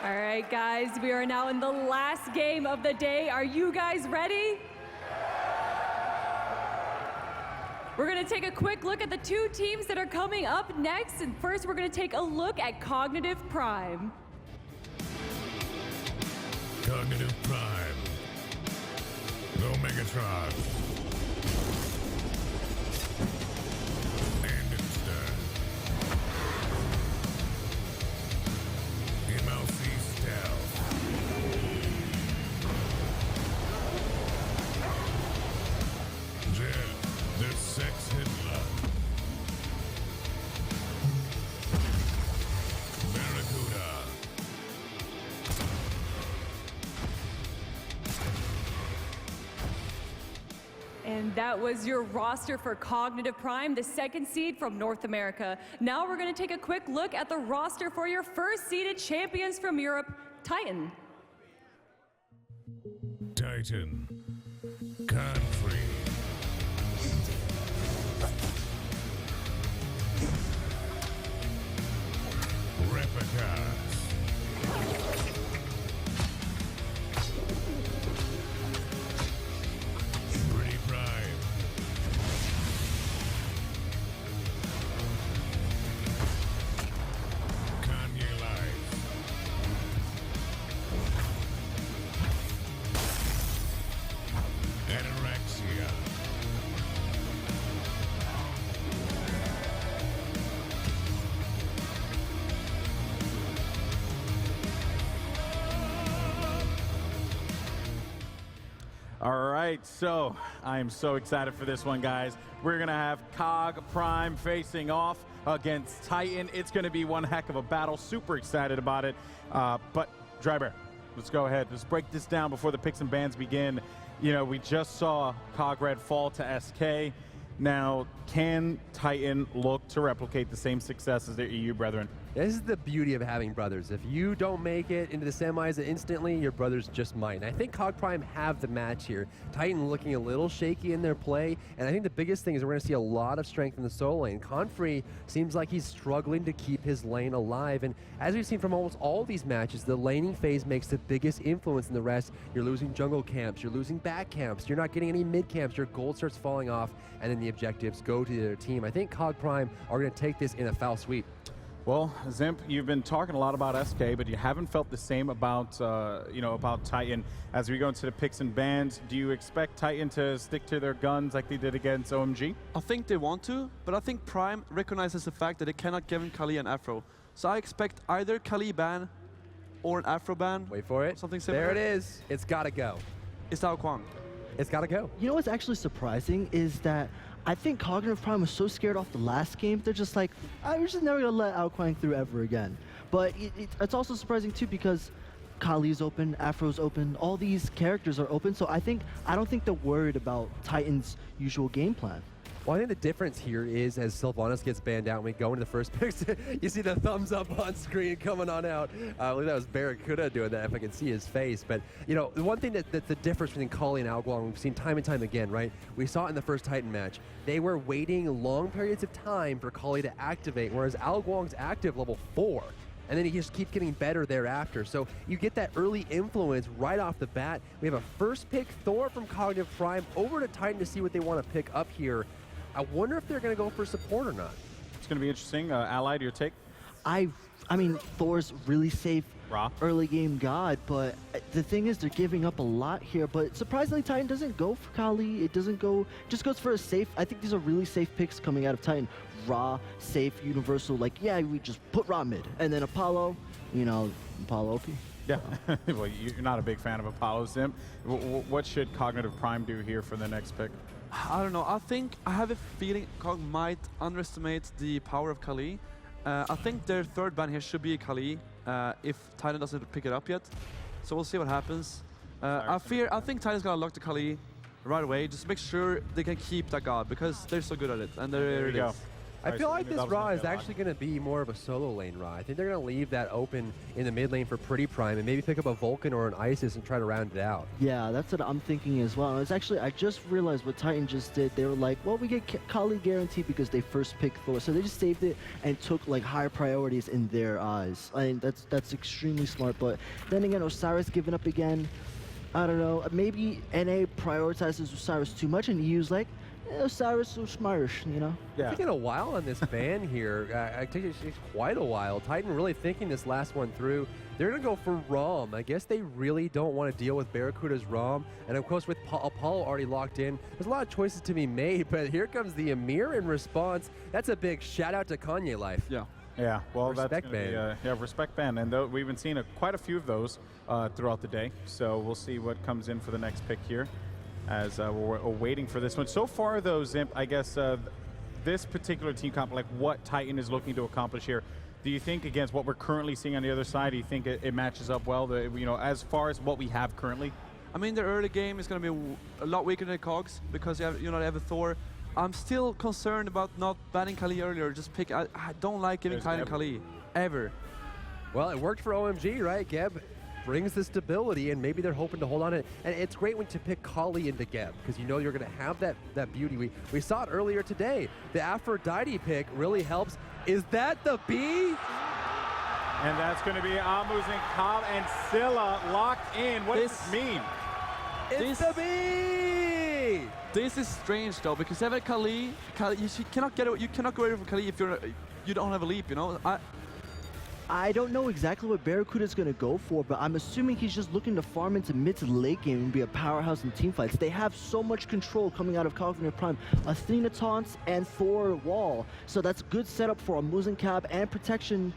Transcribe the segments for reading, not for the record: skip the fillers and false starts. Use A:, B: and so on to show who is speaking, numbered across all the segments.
A: All right, guys, we are now in the last game of the day. Are you guys ready? We're going to take a quick look at the two teams that are coming up next. And first, we're going to take a look at Cognitive Prime.
B: Cognitive Prime. No Megatron. And Insta. MLC Stealth. Jet, the Sex Hitler. Barracuda.
A: And that was your roster for Cognitive Prime, the second seed from North America. Now we're going to take a quick look at the roster for your first seeded champions from Europe, Titan.
B: Titan. Confree. Replicas. Pretty Prime. Kanye Life. Anorexia.
C: All right, so I am so excited for this one, guys. We're gonna have Cog Prime facing off against Titan. It's gonna be one heck of a battle. Super excited about it. But Drybear, let's go ahead. Let's break this down before the picks and bans begin. You know, we just saw Cog Red fall to SK. Now, can Titan look to replicate the same success as their EU brethren?
D: This is the beauty of having brothers. If you don't make it into the semis instantly, your brothers just might. And I think Cog Prime have the match here. Titan looking a little shaky in their play, and I think the biggest thing is we're going to see a lot of strength in the solo lane. Confree seems like he's struggling to keep his lane alive, and as we've seen from almost all these matches, the laning phase makes the biggest influence in the rest. You're losing jungle camps, you're losing back camps, you're not getting any mid camps, your gold starts falling off, and then the objectives go to their team. I think Cog Prime are going to take this in a foul sweep.
C: Well, Zimp, you've been talking a lot about SK, but you haven't felt the same about, about Titan. As we go into the picks and bans, do you expect Titan to stick to their guns like they did against OMG?
E: I think they want to, but I think Prime recognizes the fact that they cannot give Kali an Afro. So I expect either Kali ban or an Afro ban.
D: Wait for it.
E: Something similar.
D: There it is. It's got to go.
E: It's Tao Kwang.
D: It's got to go.
F: You know what's actually surprising is that I think Cognitive Prime was so scared off the last game, they're just like, we're just never going to let Outquang through ever again. But it's also surprising too because Kali's open, Afro's open, all these characters are open, so I don't think they're worried about Titan's usual game plan.
D: Well, I think the difference here is as Sylvanas gets banned out and we go into the first picks, you see the thumbs up on screen coming on out. I believe that was Barracuda doing that if I can see his face. But, you know, the one thing that's the difference between Kali and Alguang, we've seen time and time again, right? We saw it in the first Titan match. They were waiting long periods of time for Kali to activate, whereas Alguang's active level 4. And then he just keeps getting better thereafter. So you get that early influence right off the bat. We have a first pick Thor from Cognitive Prime over to Titan to see what they want to pick up here. I wonder if they're going to go for support or not.
C: It's going to be interesting. Allied, your take?
F: I mean, Thor's really safe
C: Raw.
F: early game god, but the thing is they're giving up a lot here. But surprisingly, Titan doesn't go for Kali. It doesn't go, just goes for a safe. I think these are really safe picks coming out of Titan. Raw, safe, universal, like, yeah, we just put Raw mid. And then Apollo, you know, Apollo OP.
C: Yeah, well, you're not a big fan of Apollo, Zimp. What should Cognitive Prime do here for the next pick?
E: I don't know. I have a feeling Cog might underestimate the power of Kali. I think their third ban here should be Kali if Titan doesn't pick it up yet. So we'll see what happens. I think Titan's gonna lock the Kali right away. Just make sure they can keep that god because they're so good at it. And there it is.
D: I feel like this Ra is
C: actually
D: actually going to be more of a solo lane Ra. I think they're going to leave that open in the mid lane for Pretty Prime and maybe pick up a Vulcan or an Isis and try to round it out.
F: Yeah, that's what I'm thinking as well. It's actually, I just realized what Titan just did. They were like, well, we get Kali guaranteed because they first picked Thor. So they just saved it and took like higher priorities in their eyes. I mean, that's extremely smart. But then again, Osiris giving up again. I don't know. Maybe NA prioritizes Osiris too much and EU's like, Osiris is smartish, you know?
C: Yeah.
D: Taking a while on this ban here. I think it's quite a while. Titan really thinking this last one through. They're going to go for Rom. I guess they really don't want to deal with Barracuda's Rom. And of course, with Apollo already locked in, there's a lot of choices to be made. But here comes the Amir in response. That's a big shout out to Kanye Life.
E: Yeah.
C: Yeah, well,
D: Respect
C: that's gonna be, respect ban, and we've been seeing quite a few of those throughout the day. So we'll see what comes in for the next pick here, as we're waiting for this one. So far, though, Zimp, I guess this particular team comp, like what Titan is looking to accomplish here, do you think against what we're currently seeing on the other side, do you think it matches up well? As far as what we have currently.
E: I mean, the early game is going to be a lot weaker than Cogs because you have a Thor. I'm still concerned about not banning Kali earlier. Just pick. I don't like giving Titan Kali ever.
D: Well, it worked for OMG, right? Geb brings the stability, and maybe they're hoping to hold on to it. And it's great when to pick Kali into Geb because you know you're going to have that beauty. We saw it earlier today. The Aphrodite pick really helps. Is that the B?
C: And that's going to be Amuz and Cobb and Scylla locked in. What does this mean?
D: It's the B!
E: This is strange though because having Kali, you cannot go away from Kali if you don't have a leap. You know.
F: I don't know exactly what Barracuda's going to go for, but I'm assuming he's just looking to farm into mid to late game and be a powerhouse in team fights. They have so much control coming out of Cognitive Prime. Athena taunts and Thor wall. So that's good setup for a Muzen Cab and protection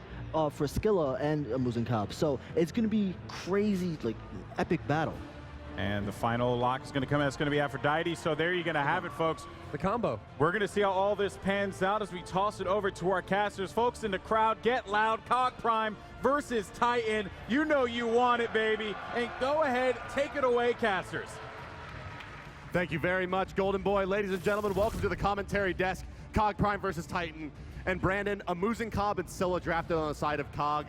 F: for Scylla and a Muzen Cab. So it's going to be crazy, like epic battle.
C: And the final lock is going to come out. It's going to be Aphrodite. So there you're going to have it, folks.
D: The combo.
C: We're going to see how all this pans out as we toss it over to our casters. Folks in the crowd, get loud. Cog Prime versus Titan. You know you want it, baby. And go ahead, take it away, casters.
G: Thank you very much, Golden Boy. Ladies and gentlemen, welcome to the commentary desk. Cog Prime versus Titan. And Brandon, Amuzing Cobb and Scylla drafted on the side of Cog.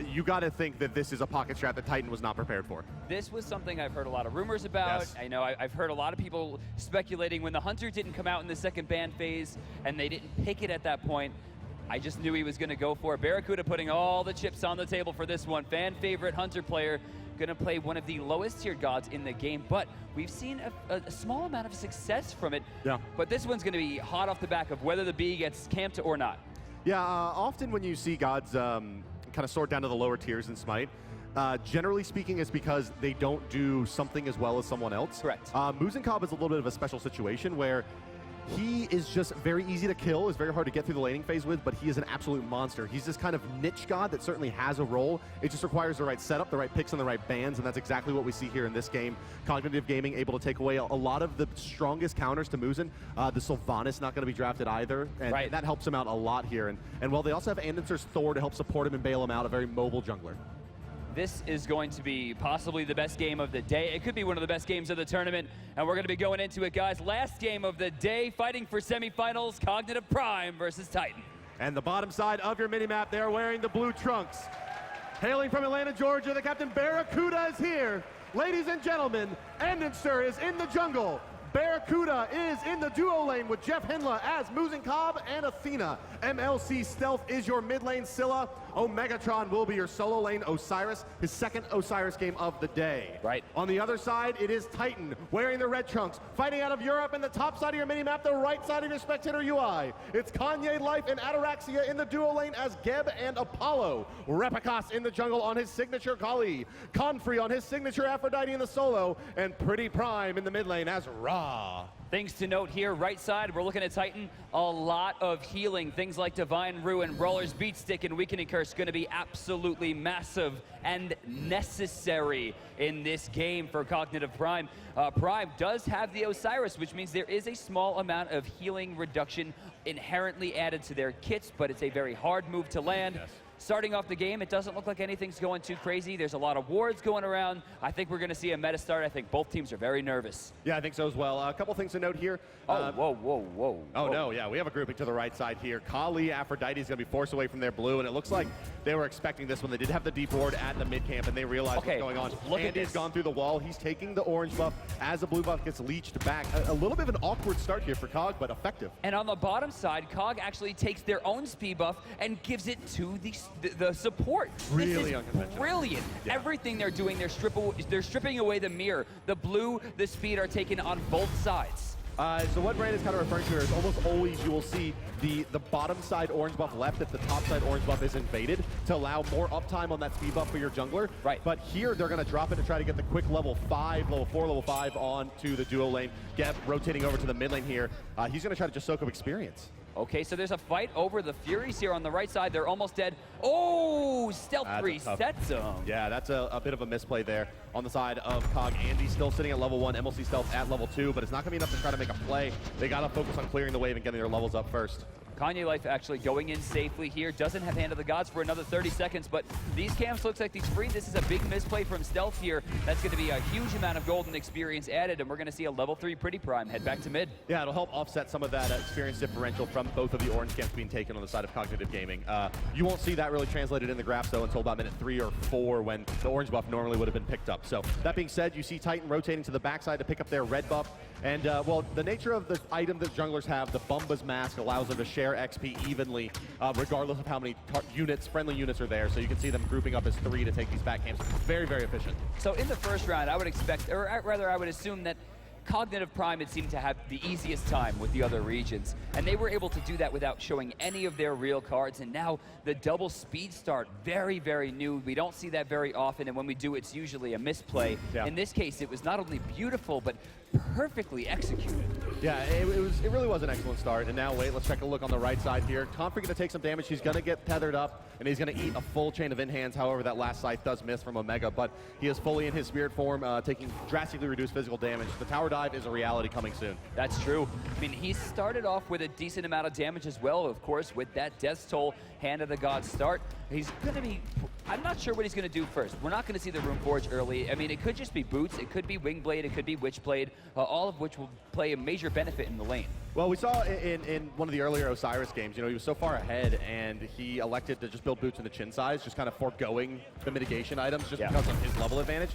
G: You got to think that this is a pocket strat that Titan was not prepared for.
H: This was something I've heard a lot of rumors about.
G: Yes.
H: I know I've heard a lot of people speculating when the Hunter didn't come out in the second ban phase and they didn't pick it at that point. I just knew he was going to go for it. Barracuda putting all the chips on the table for this one. Fan favorite Hunter player, going to play one of the lowest tiered gods in the game, but we've seen a small amount of success from it.
G: Yeah.
H: But this one's going to be hot off the back of whether the B gets camped or not.
G: Yeah, often when you see gods kind of sort down to the lower tiers in Smite, generally speaking, it's because they don't do something as well as someone else.
H: Correct.
G: Muzen Cobb is a little bit of a special situation where he is just very easy to kill, is very hard to get through the laning phase with, but he is an absolute monster. He's this kind of niche god that certainly has a role. It just requires the right setup, the right picks, and the right bans, and that's exactly what we see here in this game. Cognitive Gaming able to take away a lot of the strongest counters to Muzen. The Sylvanas not going to be drafted either, and
H: Right.
G: that helps him out a lot here. And while they also have Andinser's Thor to help support him and bail him out, a very mobile jungler.
H: This is going to be possibly the best game of the day. It could be one of the best games of the tournament, and we're going to be going into it, guys. Last game of the day, fighting for semifinals, Cognitive Prime versus Titan.
G: And the bottom side of your minimap, they're wearing the blue trunks. Hailing from Atlanta, Georgia, the Captain Barracuda is here. Ladies and gentlemen, Andinser is in the jungle. Barracuda is in the duo lane with Jeff Hindla as Muzen Cobb and Athena. MLC Stealth is your mid lane Scylla. Omegatron will be your solo lane Osiris, his second Osiris game of the day.
H: Right.
G: On the other side, it is Titan wearing the red trunks, fighting out of Europe in the top side of your minimap, the right side of your spectator UI. It's Kanye Life and Ataraxia in the duo lane as Geb and Apollo. Repikas in the jungle on his signature Kali. Confrey on his signature Aphrodite in the solo, and Pretty Prime in the mid lane as Ra.
H: Things to note here, right side, we're looking at Titan. A lot of healing. Things like Divine Ruin, Roller's Beat Stick, and Weakening Curse going to be absolutely massive and necessary in this game for Cognitive Prime. Prime does have the Osiris, which means there is a small amount of healing reduction inherently added to their kits, but it's a very hard move to land.
G: Yes.
H: starting off the game, it doesn't look like anything's going too crazy. There's a lot of wards going around. I think we're going to see a meta start. I think both teams are very nervous.
G: Yeah, I think so as well. A couple things to note here.
H: Oh, whoa.
G: Oh, no, yeah, we have a grouping to the right side here. Kali, Aphrodite is going to be forced away from their blue, and it looks like they were expecting this one. They did have the deep ward at the mid camp, and they realized what's going on.
H: Look at
G: Andy's
H: this.
G: gone through the wall. He's taking the orange buff as the blue buff gets leached back. A little bit of an awkward start here for Cog, but effective.
H: And on the bottom side, Cog actually takes their own speed buff and gives it to the support.
G: Really
H: this is
G: unconventional.
H: Brilliant.
G: Yeah.
H: Everything they're doing, they're stripping away the mirror. The blue, the speed are taken on both sides.
G: So what Brand is kind of referring to here is almost always you will see the bottom side orange buff left if the top side orange buff is invaded to allow more uptime on that speed buff for your jungler.
H: Right.
G: But here they're going to drop it to try to get the quick level 5, level 4, level 5 on to the duo lane. Geb rotating over to the mid lane here. He's going to try to just soak up experience.
H: Okay, so there's a fight over the Furies here on the right side. They're almost dead. Oh, stealth
G: That's
H: resets them.
G: Yeah, that's a bit of a misplay there on the side of Cog. Andy's still sitting at level 1, MLC Stealth at level 2, but it's not going to be enough to try to make a play. They got to focus on clearing the wave and getting their levels up first.
H: Kanye Life actually going in safely here. Doesn't have Hand of the Gods for another 30 seconds, but these camps looks like he's free. This is a big misplay from Stealth here. That's going to be a huge amount of golden experience added, and we're going to see a level 3 Pretty Prime head back to mid.
G: Yeah, it'll help offset some of that experience differential from both of the orange camps being taken on the side of Cognitive Gaming. You won't see that really translated in the graphs, though, until about minute 3 or 4 when the orange buff normally would have been picked up. So that being said, you see Titan rotating to the backside to pick up their red buff. And, well, the nature of the item that junglers have, the Bumba's Mask, allows them to share XP evenly, regardless of how many friendly units are there. So you can see them grouping up as 3 to take these back camps. Very, very efficient.
H: So in the first round, I would expect, or rather I would assume that Cognitive Prime had seemed to have the easiest time with the other regions, and they were able to do that without showing any of their real cards. And now the double speed start, very, very new. We don't see that very often, and when we do, it's usually a misplay.
G: Yeah.
H: In this case, it was not only beautiful, but perfectly executed.
G: Yeah, it really was an excellent start. And now, wait, let's take a look on the right side here. Comfrey going to take some damage. He's going to get tethered up, and he's going to eat a full chain of in-hands. However, that last scythe does miss from Omega, but he is fully in his spirit form, taking drastically reduced physical damage. The tower dive is a reality coming soon.
H: That's true. I mean, he started off with a decent amount of damage as well, of course, with that Death's Toll Hand of the Gods start. He's going to be... I'm not sure what he's going to do first. We're not going to see the Rune Forge early. I mean, it could just be Boots, it could be Wingblade, it could be Witchblade, all of which will play a major benefit in the lane.
G: Well, we saw in one of the earlier Osiris games, you know, he was so far ahead and he elected to just build Boots into chin size, just kind of foregoing the mitigation items just because of his level advantage.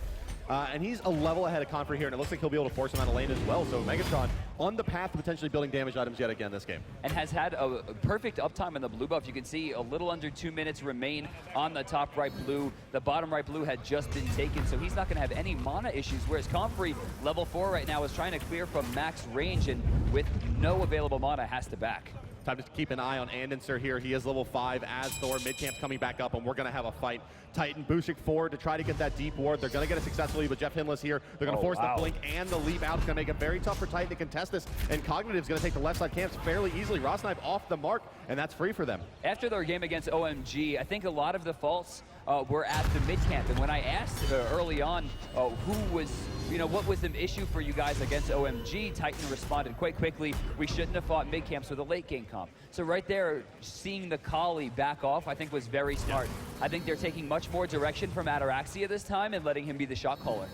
G: And he's a level ahead of Comfrey here, and it looks like he'll be able to force him out of lane as well. So Megatron on the path to potentially building damage items yet again this game.
H: And has had a perfect uptime in the blue buff. You can see a little under 2 minutes remain on the top right blue. The bottom right blue had just been taken, so he's not going to have any mana issues, whereas Comfrey, level 4 right now, is trying to clear from max range, and with no available mana, has to back.
G: Time to keep an eye on Andinser here. He is level 5 as Thor. Mid-camp's coming back up, and we're going to have a fight. Titan boosting forward to try to get that deep ward. They're going to get it successfully, but Jeff Hinless here. They're going to force the blink and the leap out. It's going to make it very tough for Titan to contest this, and Cognitive's going to take the left side camps fairly easily. Ross Knife off the mark, and that's free for them.
H: After their game against OMG, I think a lot of the faults were at the mid-camp, and when I asked early on who was, you know, what was the issue for you guys against OMG, Titan responded quite quickly, we shouldn't have fought mid-camps with a late-game comp. So right there, seeing the Kali back off, I think was very smart. I think they're taking much more direction from Ataraxia this time and letting him be the shot caller.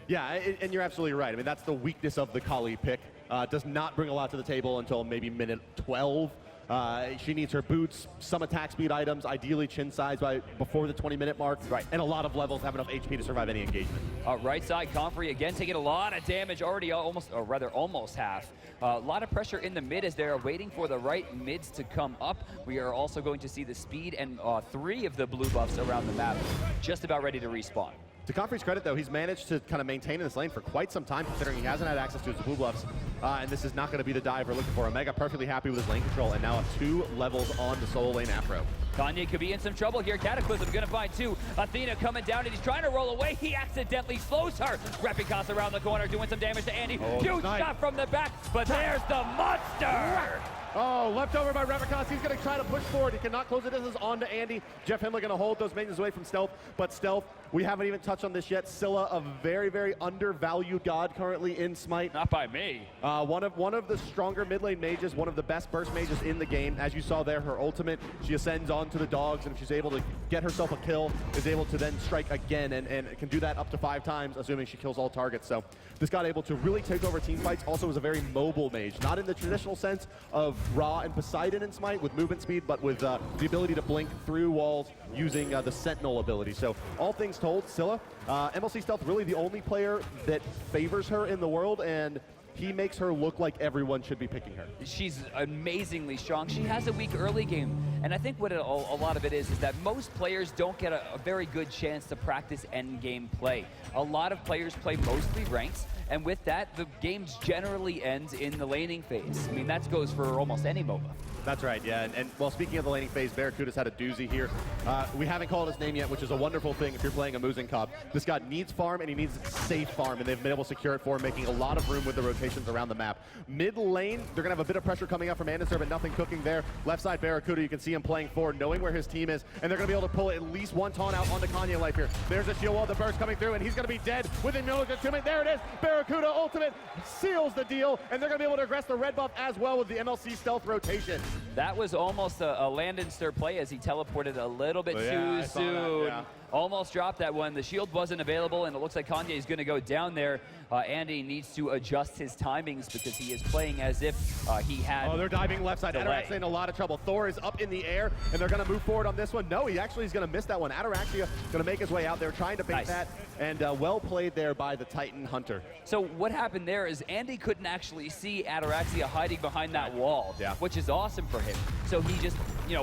G: Yeah, and you're absolutely right. I mean, that's the weakness of the Kali pick. Does not bring a lot to the table until maybe minute 12. She needs her boots, some attack speed items, ideally chin size before the 20-minute mark, and a lot of levels have enough HP to survive any engagement.
H: Right side, Comfrey again taking a lot of damage, already almost half. A lot of pressure in the mid as they're waiting for the right mids to come up. We are also going to see the speed and 3 of the blue buffs around the map just about ready to respawn.
G: To Comfrey's credit, though, he's managed to kind of maintain in this lane for quite some time, considering he hasn't had access to his blue buffs. And this is not going to be the dive we're looking for. Omega perfectly happy with his lane control, and now 2 levels on the solo lane Afro.
H: Kanye could be in some trouble here. Cataclysm going to find 2. Athena coming down, and he's trying to roll away. He accidentally slows her. Repicas around the corner, doing some damage to Andy. Huge shot from the back, but there's the monster!
G: Oh, left over by Revikas. He's going to try to push forward. He cannot close the distance onto Andy. Jeff Himla going to hold those minions away from Stealth. But Stealth, we haven't even touched on this yet. Scylla, a very, very undervalued god currently in Smite.
H: Not by me.
G: One of the stronger mid lane mages, one of the best burst mages in the game. As you saw there, her ultimate, she ascends onto the dogs, and if she's able to get herself a kill, is able to then strike again, and can do that up to 5 times, assuming she kills all targets. So this god able to really take over team fights. Also is a very mobile mage, not in the traditional sense of Ra and Poseidon in Smite with movement speed, but with the ability to blink through walls using the Sentinel ability. So all things told, Scylla, MLC Stealth really the only player that favors her in the world, and he makes her look like everyone should be picking her.
H: She's amazingly strong. She has a weak early game, and I think what a lot of it is that most players don't get a very good chance to practice end game play. A lot of players play mostly ranks, and with that, the games generally end in the laning phase. I mean, that goes for almost any MOBA.
G: That's right, yeah. And well, speaking of the laning phase, Barracuda's had a doozy here. We haven't called his name yet, which is a wonderful thing if you're playing a Muzen Cobb. This guy needs farm, and he needs safe farm, and they've been able to secure it for him, making a lot of room with the rotations around the map. Mid lane, they're going to have a bit of pressure coming up from Anderson, but nothing cooking there. Left side, Barracuda, you can see him playing forward, knowing where his team is, and they're going to be able to pull at least one taunt out onto Kanye Life here. There's a shield wall, the burst coming through, and he's going to be dead within no attunement. There it is. Barracuda ultimate seals the deal, and they're going to be able to aggress the red buff as well with the MLC Stealth rotation.
H: That was almost a land and stir play as he teleported a little bit too soon.
G: Yeah.
H: Almost dropped that one. The shield wasn't available, and it looks like Kanye is going to go down there. Andy needs to adjust his timings because he is playing as if he had.
G: Oh, they're diving left side.
H: delay.
G: Ataraxia in a lot of trouble. Thor is up in the air, and they're going to move forward on this one. No, he actually is going to miss that one. Ataraxia going to make his way out there, trying to bait
H: Nice.
G: that, and well played there by the Titan Hunter.
H: So what happened there is Andy couldn't actually see Ataraxia hiding behind that wall, which is awesome for him. So he just,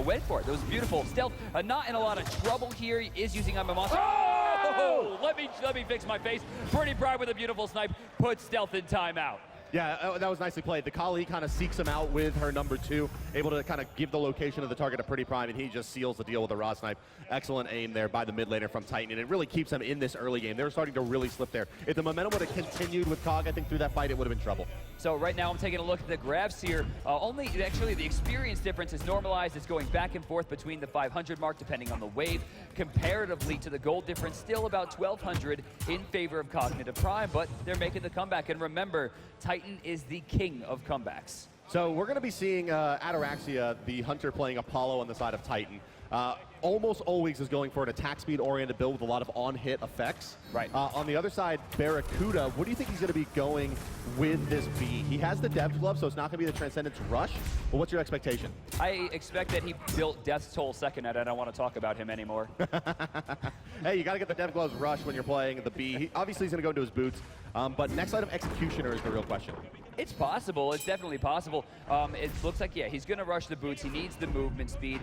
H: went for it. It was beautiful. Stealth, not in a lot of trouble here. He is using I'm a Monster. Oh! Let me fix my face. Pretty Pride with a beautiful snipe. Put Stealth in timeout.
G: Yeah, that was nicely played. The Kali kind of seeks him out with her number 2, able to kind of give the location of the target to Pretty Prime, and he just seals the deal with a raw snipe. Excellent aim there by the mid laner from Titan, and it really keeps them in this early game. They were starting to really slip there. If the momentum would have continued with Cog, I think through that fight, it would have been trouble.
H: So right now I'm taking a look at the grabs here. Actually the experience difference is normalized. It's going back and forth between the 500 mark depending on the wave. Comparatively to the gold difference, still about 1,200 in favor of Cognitive Prime, but they're making the comeback. And remember, Titan is the king of comebacks.
G: So we're going to be seeing Ataraxia, the Hunter, playing Apollo on the side of Titan. Almost always is going for an attack speed oriented build with a lot of on-hit effects.
H: Right.
G: On the other side, Barracuda, what do you think he's going to be going with this B? He has the Dev's Glove, so it's not going to be the Transcendence Rush, but what's your expectation?
H: I expect that he built Death's Toll second, and I don't want to talk about him anymore.
G: Hey, you got to get the Dev Gloves Rush when you're playing the B. Obviously, he's going to go into his boots, but next item, Executioner, is the real question.
H: It's possible. It's definitely possible. It looks like, he's going to rush the boots. He needs the movement speed.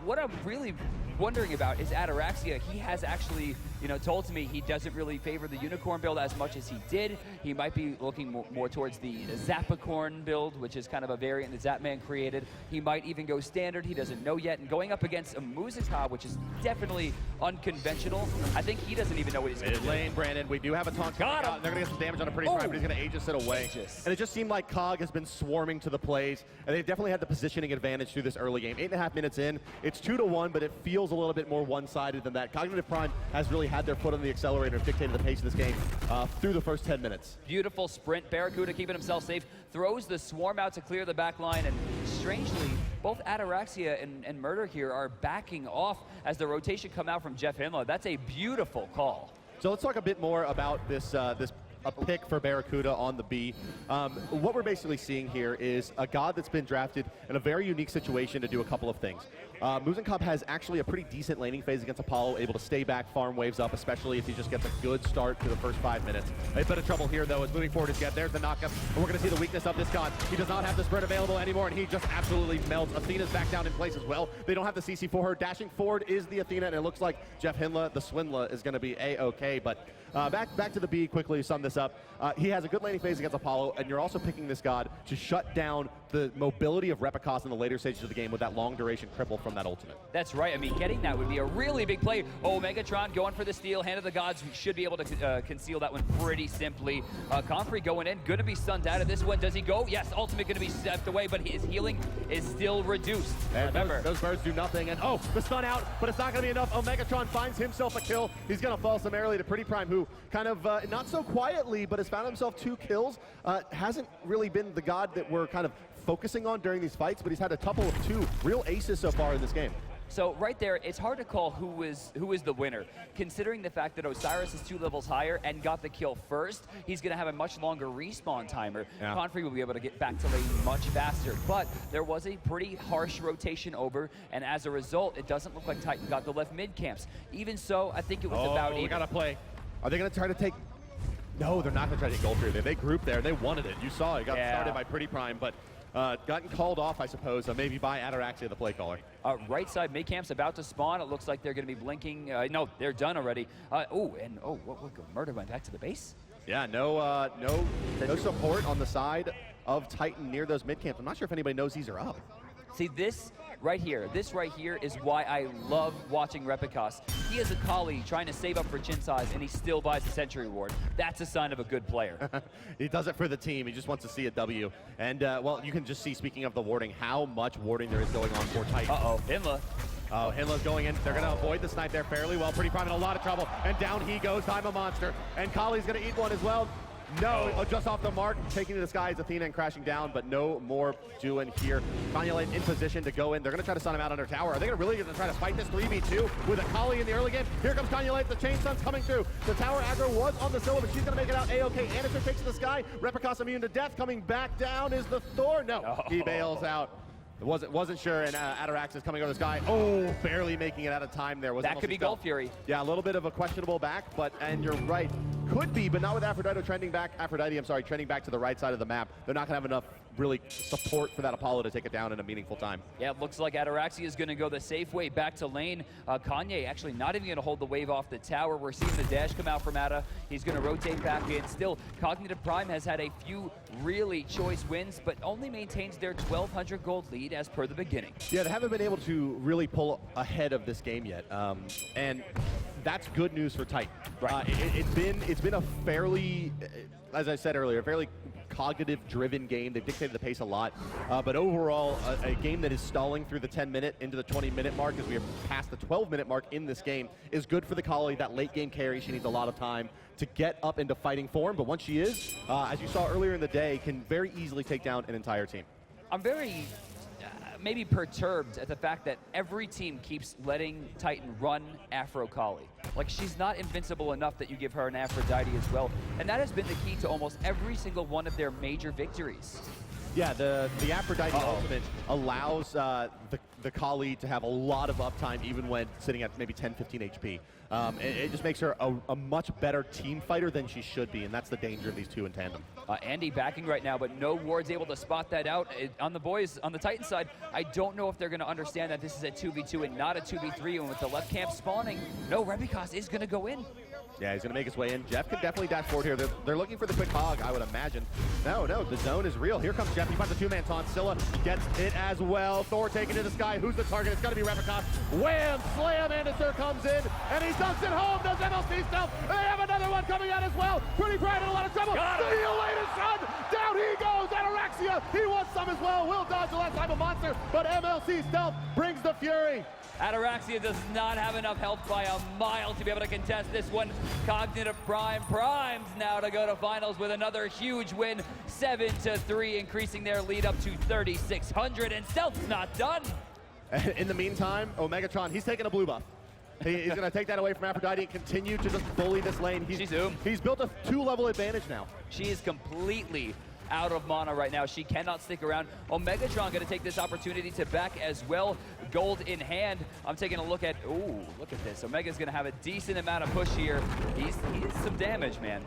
H: What I'm really wondering about is Ataraxia. He has actually, told to me he doesn't really favor the Unicorn build as much as he did. He might be looking more towards the Zappicorn build, which is kind of a variant that Zapman created. He might even go standard. He doesn't know yet. And going up against a Muzika, which is definitely unconventional, I think he doesn't even know what he's going to do.
G: Lane, Brandon, we do have a taunt.
H: Got him.
G: They're going to get some damage on a Pretty Prime, but he's going to Aegis it away.
H: Aegis.
G: And it just seemed like Cog has been swarming to the plays, and they've definitely had the positioning advantage through this early game. 8.5 minutes in, it's 2-1, but it feels a little bit more one-sided than that. Cognitive Prime has really had their foot on the accelerator and dictated the pace of this game through the first 10 minutes.
H: Beautiful sprint. Barracuda keeping himself safe. Throws the swarm out to clear the back line, and strangely, both Ataraxia and Murder here are backing off as the rotation come out from Jeff Himla. That's a beautiful call.
G: So let's talk a bit more about this a pick for Barracuda on the B. What we're basically seeing here is a god that's been drafted in a very unique situation to do a couple of things. Muzen Cobb has actually a pretty decent laning phase against Apollo, able to stay back, farm waves up, especially if he just gets a good start to the first 5 minutes. A bit of trouble here, though, as moving forward is there's the knockup, and we're going to see the weakness of this god. He does not have the spread available anymore, and he just absolutely melts. Athena's back down in place as well. They don't have the CC for her. Dashing forward is the Athena, and it looks like Jeff Himla, the Swindler, is going to be A-okay, but back to the B quickly to sum this up. He has a good laning phase against Apollo, and you're also picking this god to shut down the mobility of Repicos in the later stages of the game with that long duration cripple from from that ultimate.
H: That's right. I mean, getting that would be a really big play. Oh, Megatron going for the steal. Hand of the Gods should be able to conceal that one pretty simply. Comfrey going in. Going to be stunned out of this one. Does he go? Yes, ultimate going to be stepped away, but his healing is still reduced.
G: And
H: Remember,
G: those birds do nothing. And oh, the stun out, but it's not going to be enough. Oh, Megatron finds himself a kill. He's going to fall summarily to Pretty Prime, who kind of, not so quietly, but has found himself 2 kills. Hasn't really been the god that we're kind of focusing on during these fights, but he's had a couple of 2 real aces so far in this game.
H: so right there, it's hard to call who is the winner, considering the fact that Osiris is 2 levels higher and got the kill first. He's going to have a much longer respawn timer.
G: Yeah.
H: Comfrey will be able to get back to lane much faster, but there was a pretty harsh rotation over, and as a result, it doesn't look like Titan got the left mid camps. Even so, I think it was about
G: we
H: even.
G: got to play. Are they going to try to take... No, they're not going to try to take gold here. They grouped there, and they wanted it. You saw it got started by Pretty Prime, but gotten called off, I suppose, maybe by Ataraxia, the play caller.
H: Right side mid camp's about to spawn. It looks like they're going to be blinking. No, they're done already. What Murder went back to the base?
G: Yeah, no support on the side of Titan near those mid camps. I'm not sure if anybody knows these are up.
H: See, this right here is why I love watching Repicos. He is a Kali trying to save up for chin size, and he still buys a Sentry Ward. That's a sign of a good player.
G: He does it for the team. He just wants to see a W. And, well, you can just see, speaking of the warding, how much warding there is going on for Titan.
H: Uh-oh, Hinla.
G: Oh, Hinla's going in. They're going to avoid the snipe there fairly well. Pretty Prime in a lot of trouble. And down he goes. I'm a monster. And Kali's going to eat one as well. No, just off the mark, taking to the sky is Athena and crashing down, but no more doing here. Kanyalate in position to go in. They're going to try to stun him out under tower. Are they going to really try to fight this 3v2 with a Kali in the early game? Here comes Kanyalate. The chain stun's coming through. The tower aggro was on the Scylla, but she's going to make it out A-OK. Anderson takes to the sky. Repicos immune to death. Coming back down is the Thor. No, he bails out. Wasn't sure, and Ataraxis coming over the sky. Oh, barely making it out of time there.
H: That could be Gold Fury.
G: Yeah, a little bit of a questionable back, and you're right. Could be, but not with Aphrodite trending back to the right side of the map. They're not going to have enough really support for that Apollo to take it down in a meaningful time.
H: Yeah, it looks like Ataraxia is going to go the safe way back to lane. Kanye actually not even going to hold the wave off the tower. We're seeing the dash come out from Ata. He's going to rotate back in. Still, Cognitive Prime has had a few really choice wins, but only maintains their 1,200 gold lead as per the beginning.
G: Yeah, they haven't been able to really pull ahead of this game yet, and that's good news for Titan.
H: Right.
G: It's been a fairly, as I said earlier, a fairly cognitive-driven game. They've dictated the pace a lot, but overall, a game that is stalling through the 10-minute into the 20-minute mark as we are past the 12-minute mark in this game is good for the Kali. That late-game carry, she needs a lot of time to get up into fighting form, but once she is, as you saw earlier in the day, can very easily take down an entire team.
H: I'm very maybe perturbed at the fact that every team keeps letting Titan run Afro Kali. Like, she's not invincible enough that you give her an Aphrodite as well. And that has been the key to almost every single one of their major victories.
G: Yeah, the Aphrodite ultimate allows the Kali to have a lot of uptime even when sitting at maybe 10, 15 HP. It just makes her a much better team fighter than she should be, and that's the danger of these two in tandem.
H: Andy backing right now, but no ward's able to spot that out. On the boys, on the Titan side, I don't know if they're going to understand that this is a 2v2 and not a 2v3, and with the left camp spawning, no, Rebicos is going to go in.
G: Yeah, he's going to make his way in. Jeff could definitely dash forward here. They're looking for the quick hog, I would imagine. No, the zone is real. Here comes Jeff. He finds the two-man taunt. Scylla gets it as well. Thor taking to the sky. Who's the target? It's going to be Repicos. Wham! Slam! Anderson comes in, and he dunks it home. Does MLC stealth? They have another one coming out as well. Pretty Bright in a lot of trouble. See you later, son! Down he goes! Ataraxia! He wants some as well. Will dodge the last time a monster, but MLC stealth brings the fury.
H: Ataraxia does not have enough health by a mile to be able to contest this one. Cognitive Prime primes now to go to finals with another huge win, 7-3, increasing their lead up to 3,600, and Stealth's not done.
G: In the meantime, Megatron, he's taking a blue buff. He's going to take that away from Aphrodite and continue to just bully this lane. He's built a 2-level advantage now.
H: She is completely out of mana right now. She cannot stick around. Megatron going to take this opportunity to back as well. Gold in hand. I'm taking a look at, ooh, look at this. Omega's going to have a decent amount of push here. He's some damage, man.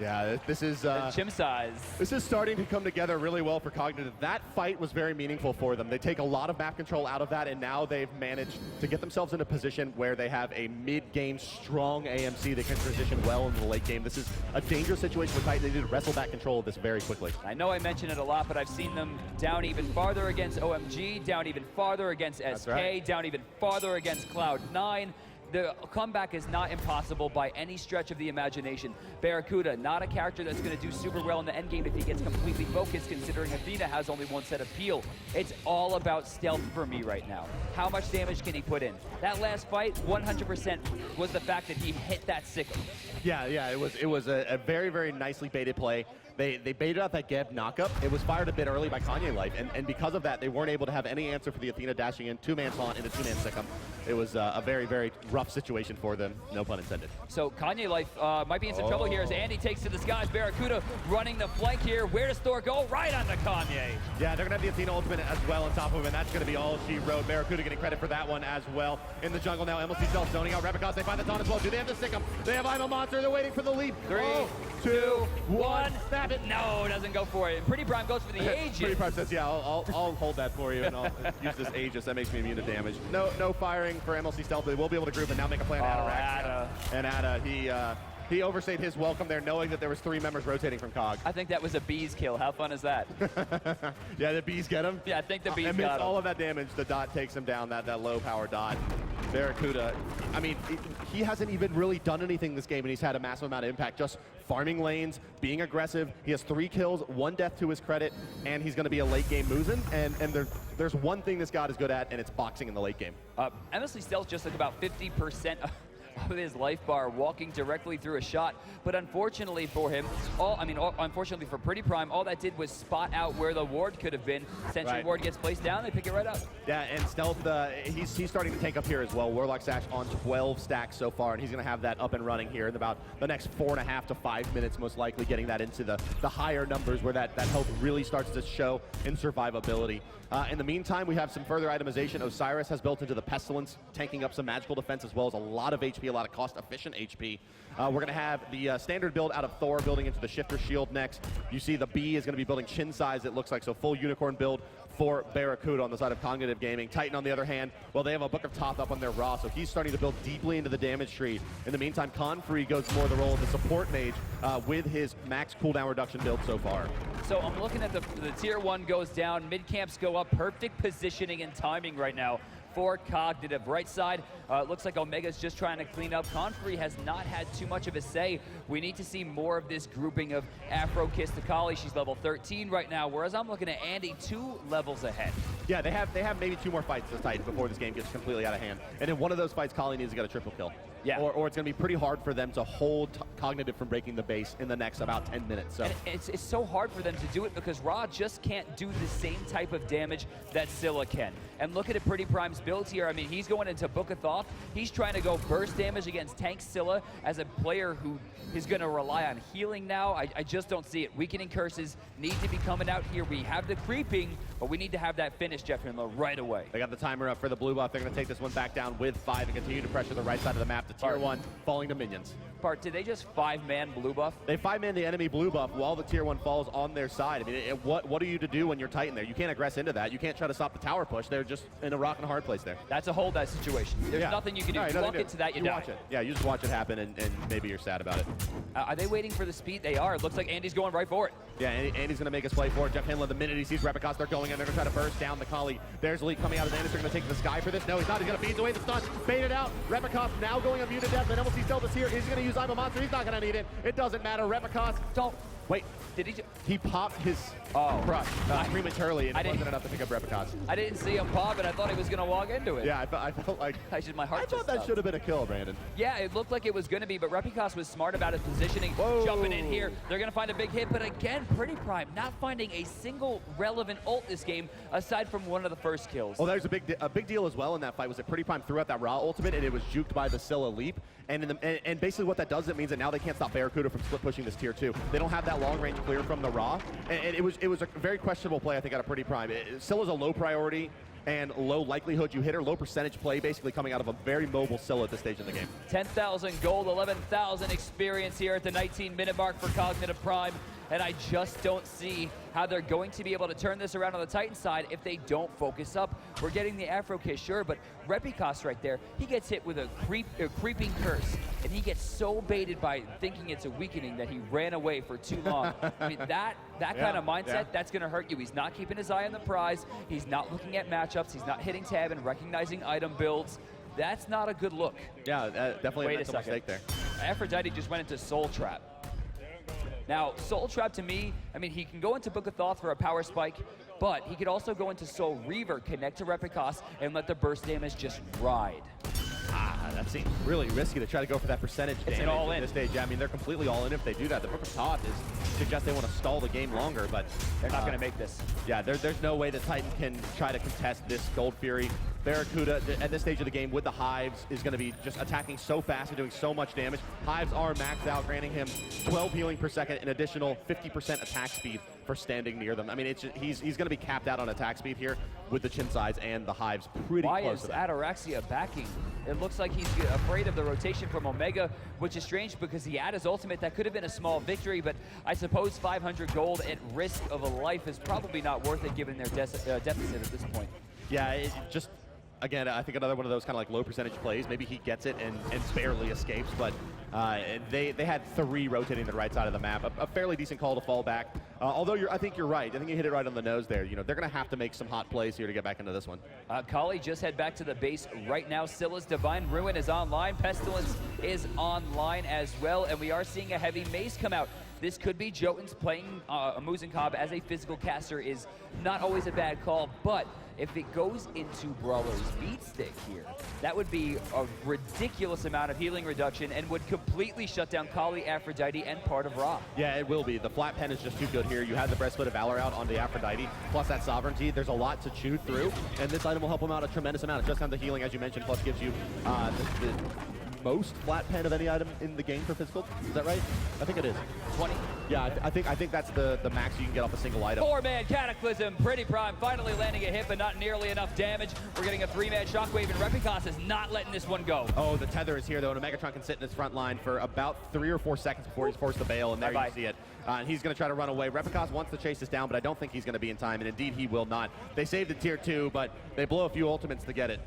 G: Yeah, this is
H: Chim size.
G: this is starting to come together really well for Cognitive. That fight was very meaningful for them. They take a lot of map control out of that, and now they've managed to get themselves in a position where they have a mid-game strong AMC that can transition well into the late game. This is a dangerous situation for Titan. They need to wrestle back control of this very quickly.
H: I know I mention it a lot, but I've seen them down even farther against OMG, down even farther against SK,
G: right.
H: down even farther against Cloud9. The comeback is not impossible by any stretch of the imagination. Barracuda, not a character that's going to do super well in the endgame if he gets completely focused, considering Athena has only one set of peel. It's all about stealth for me right now. How much damage can he put in? That last fight, 100% was the fact that he hit that sickle.
G: Yeah, it was a very, very nicely baited play. They baited out that Geb knockup. It was fired a bit early by Kanye Life, and because of that, they weren't able to have any answer for the Athena dashing in, two-man taunt into two-man Sikkim. It was a very, very rough situation for them, no pun intended.
H: So Kanye Life might be in some trouble here as Andy takes to the skies. Barracuda running the flank here. Where does Thor go? Right on the Kanye.
G: Yeah, they're going to have the Athena ultimate as well on top of him, and that's going to be all she wrote. Barracuda getting credit for that one as well. In the jungle now, MLC self zoning out Repicos. They find the taunt as well. Do they have the Sikkim? They have I'm a Monster. They're waiting for the leap.
H: 3, 2, 1. Snap it. No, doesn't go for it. Pretty Prime goes for the Aegis.
G: Pretty Prime says, yeah, I'll hold that for you, and I'll use this Aegis. That makes me immune to damage. No firing for MLC Stealth. They will be able to group and now make a play on Ada. And Ada, he overstayed his welcome there, knowing that there was 3 members rotating from Cog.
H: I think that was a bees kill. How fun is that?
G: Yeah, the bees get him.
H: Yeah, I think the bees
G: Amidst
H: got him.
G: all of that damage, the dot takes him down, that low power dot. Barracuda, I mean, he hasn't even really done anything this game, and he's had a massive amount of impact. Just farming lanes, being aggressive. He has 3 kills, 1 death to his credit, and he's going to be a late game Muzen. And there's one thing this god is good at, and it's boxing in the late game.
H: MSC Stealth just took about 50% of his life bar walking directly through a shot, but unfortunately for him, unfortunately for Pretty Prime, all that did was spot out where the ward could have been. Sentry ward gets placed down, they pick it right up.
G: Yeah, and Stealth, he's starting to tank up here as well. Warlock Sash on 12 stacks so far, and he's going to have that up and running here in about the next 4.5 to 5 minutes, most likely getting that into the higher numbers where that health really starts to show in survivability. In the meantime, we have some further itemization. Osiris has built into the Pestilence, tanking up some magical defense as well as a lot of HP, a lot of cost-efficient HP. We're going to have the standard build out of Thor building into the Shifter Shield next. You see the B is going to be building Chin size, it looks like, so full Unicorn build for Barracuda on the side of Cognitive Gaming. Titan, on the other hand, well, they have a Book of Thoth up on their Raw, so he's starting to build deeply into the damage tree. In the meantime, Confree goes more the role of the support mage with his max cooldown reduction build so far.
H: So I'm looking at the tier 1 goes down, mid camps go up, perfect positioning and timing right now for Cognitive. Right side, looks like Omega's just trying to clean up. Confree has not had too much of a say. We need to see more of this grouping of Afro Kiss to Kali. She's level 13 right now, whereas I'm looking at Andy 2 levels ahead.
G: Yeah, they have maybe 2 more fights this Titan before this game gets completely out of hand. And in one of those fights, Kali needs to get a triple kill.
H: Yeah.
G: Or it's going to be pretty hard for them to hold Cognitive from breaking the base in the next about 10 minutes. So
H: and it's so hard for them to do it because Ra just can't do the same type of damage that Scylla can. And look at Pretty Prime's builds here. I mean, he's going into Book of Thoth. He's trying to go burst damage against Tank Scylla as a player who is going to rely on healing now. I just don't see it. Weakening curses need to be coming out here. We have the creeping, but we need to have that finish, Jeff Himlo, right away.
G: They got the timer up for the blue buff. They're going to take this one back down with 5 and continue to pressure the right side of the map to tier 1, falling to minions.
H: Bart, did they just 5-man blue buff?
G: They 5-man the enemy blue buff while the tier 1 falls on their side. I mean, what are you to do when you're Titan there? You can't aggress into that. You can't try to stop the tower push. They're just in a rock and a hard place there.
H: That's a hold that situation. There's nothing you can do. You walk into that, you die.
G: Watch it. Yeah, you just watch it happen, and maybe you're sad about it.
H: Are they waiting for the speed? They are. It looks like Andy's going right for it.
G: Yeah, Andy's going to make us play for it. Jeff Hinla, the minute he sees Repicos, they're going in. They're going to try to burst down the Kali. There's Leak coming out of Andis. They're going to take to the sky for this. No, he's not. He's going to feed away the stun. Bait it out. Repicos now going immune to death. And MLC Zelda's here. He's going to use I'm a Monster. He's not going to need it. It doesn't matter. Repicos. Don't. Wait.
H: Did
G: he popped his crush prematurely, and it wasn't enough to pick up Repicos.
H: I didn't see him pop it. I thought he was going to walk into it.
G: Yeah, I felt like...
H: my heart
G: I thought that should have been a kill, Brandon.
H: Yeah, it looked like it was going to be, but Repicos was smart about his positioning, jumping in here. They're going to find a big hit, but again, Pretty Prime not finding a single relevant ult this game, aside from one of the first kills.
G: Well, there's a big deal as well in that fight was that Pretty Prime threw out that Ra ultimate, and it was juked by the Scylla leap. And basically what that does, it means that now they can't stop Barracuda from split pushing this tier 2. They don't have that long range clear from the Ra. And it was a very questionable play, I think, out of Pretty Prime. Scylla's a low priority, and low likelihood you hit her, low percentage play basically coming out of a very mobile Scylla at this stage in the game.
H: 10,000 gold, 11,000 experience here at the 19-minute mark for Cognitive Prime. And I just don't see how they're going to be able to turn this around on the Titan side if they don't focus up. We're getting the Afro Kiss, sure, but Repicos right there, he gets hit with a creeping curse, and he gets so baited by thinking it's a weakening that he ran away for too long. I mean, that kind of mindset, that's going to hurt you. He's not keeping his eye on the prize. He's not looking at matchups. He's not hitting tab and recognizing item builds. That's not a good look.
G: Yeah, definitely a mental mistake there.
H: Aphrodite just went into Soul Trap. Now, Soul Trap to me, I mean, he can go into Book of Thoth for a power spike, but he could also go into Soul Reaver, connect to Repicos, and let the burst damage just ride.
G: That seems really risky to try to go for that percentage damage
H: all
G: at
H: in.
G: this stage. Yeah, I mean, they're completely all in if they do that. The Book of Thoth suggests they want to stall the game longer, but
H: They're not going to make this.
G: yeah, there's no way that Titan can try to contest this Gold Fury. Barracuda, at this stage of the game with the Hives, is going to be just attacking so fast and doing so much damage. Hives are maxed out, granting him 12 healing per second, an additional 50% attack speed for standing near them. I mean, it's just, he's going to be capped out on attack speed here with the Chin Sides and the Hives pretty
H: Why
G: close
H: is
G: to that.
H: Ataraxia backing? It looks like he's afraid of the rotation from Omega, which is strange because he had his ultimate. That could have been a small victory, but I suppose 500 gold at risk of a life is probably not worth it given their deficit at this point.
G: Yeah, it just, again, I think another one of those kind of like low percentage plays. Maybe he gets it and barely escapes, but they had 3 rotating the right side of the map. A fairly decent call to fall back. Although I think you're right. I think you hit it right on the nose there. You know, they're going to have to make some hot plays here to get back into this one.
H: Kali just head back to the base right now. Scylla's Divine Ruin is online. Pestilence is online as well, and we are seeing a heavy mace come out. This could be Jotun's playing Muzen Cobb as a physical caster is not always a bad call, but if it goes into Brawler's beat stick here, that would be a ridiculous amount of healing reduction and would completely shut down Kali, Aphrodite, and part of Ra.
G: Yeah, it will be. The flat pen is just too good here. You have the Breastplate of Valor out on the Aphrodite, plus that Sovereignty. There's a lot to chew through, and this item will help him out a tremendous amount. It just has the healing, as you mentioned, plus gives you the most flat pen of any item in the game for physical. Is that right? I think it is.
H: 20.
G: Yeah, I think that's the max you can get off a single item.
H: 4-man Cataclysm. Pretty Prime finally landing a hit, but not nearly enough damage. We're getting a 3-man Shockwave, and Repicos is not letting this one go.
G: Oh, the tether is here, though, and Megatron can sit in his front line for about 3 or 4 seconds before he's forced to bail, and there you see it. And he's going to try to run away. Repicos wants to chase this down, but I don't think he's going to be in time, and indeed he will not. They saved the tier 2, but they blow a few ultimates to get it.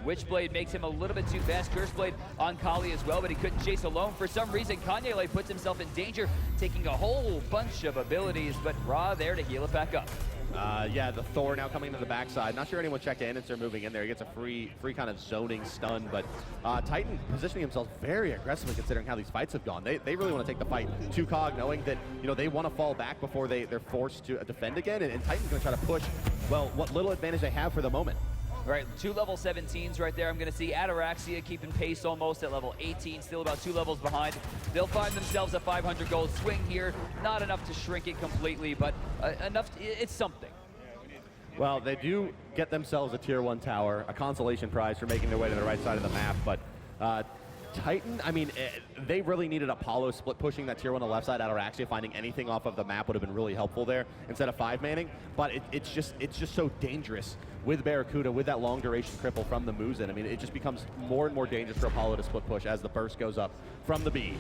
H: Witchblade makes him a little bit too fast. Curseblade on Kali as well, but he couldn't chase alone. For some reason, Kanyele puts himself in danger, taking a whole bunch of abilities, but Ra there to heal it back up.
G: Yeah, the Thor now coming to the backside. Not sure anyone checked in and they're moving in there. He gets a free kind of zoning stun, but Titan positioning himself very aggressively considering how these fights have gone. They really want to take the fight to Cog, knowing that, you know, they want to fall back before they're forced to defend again, and Titan's going to try to push, well, what little advantage they have for the moment.
H: All right, 2 level 17s right there. I'm going to see Ataraxia keeping pace almost at level 18, still about 2 levels behind. They'll find themselves a 500 gold swing here. Not enough to shrink it completely, but enough. It's something.
G: Well, they do get themselves a tier 1 tower, a consolation prize for making their way to the right side of the map, but Titan, I mean, they really needed Apollo split pushing that tier 1 on the left side. Ataraxia finding anything off of the map would have been really helpful there instead of 5-manning, but it's just so dangerous with Barracuda, with that long duration cripple from the Muzen. I mean, it just becomes more and more dangerous for Apollo to split push as the burst goes up from the B.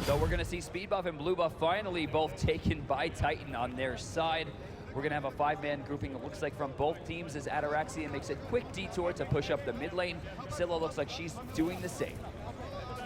H: So we're going to see Speed Buff and Blue Buff finally both taken by Titan on their side. We're going to have a 5-man grouping, it looks like, from both teams as Ataraxia makes a quick detour to push up the mid lane. Scylla looks like she's doing the same.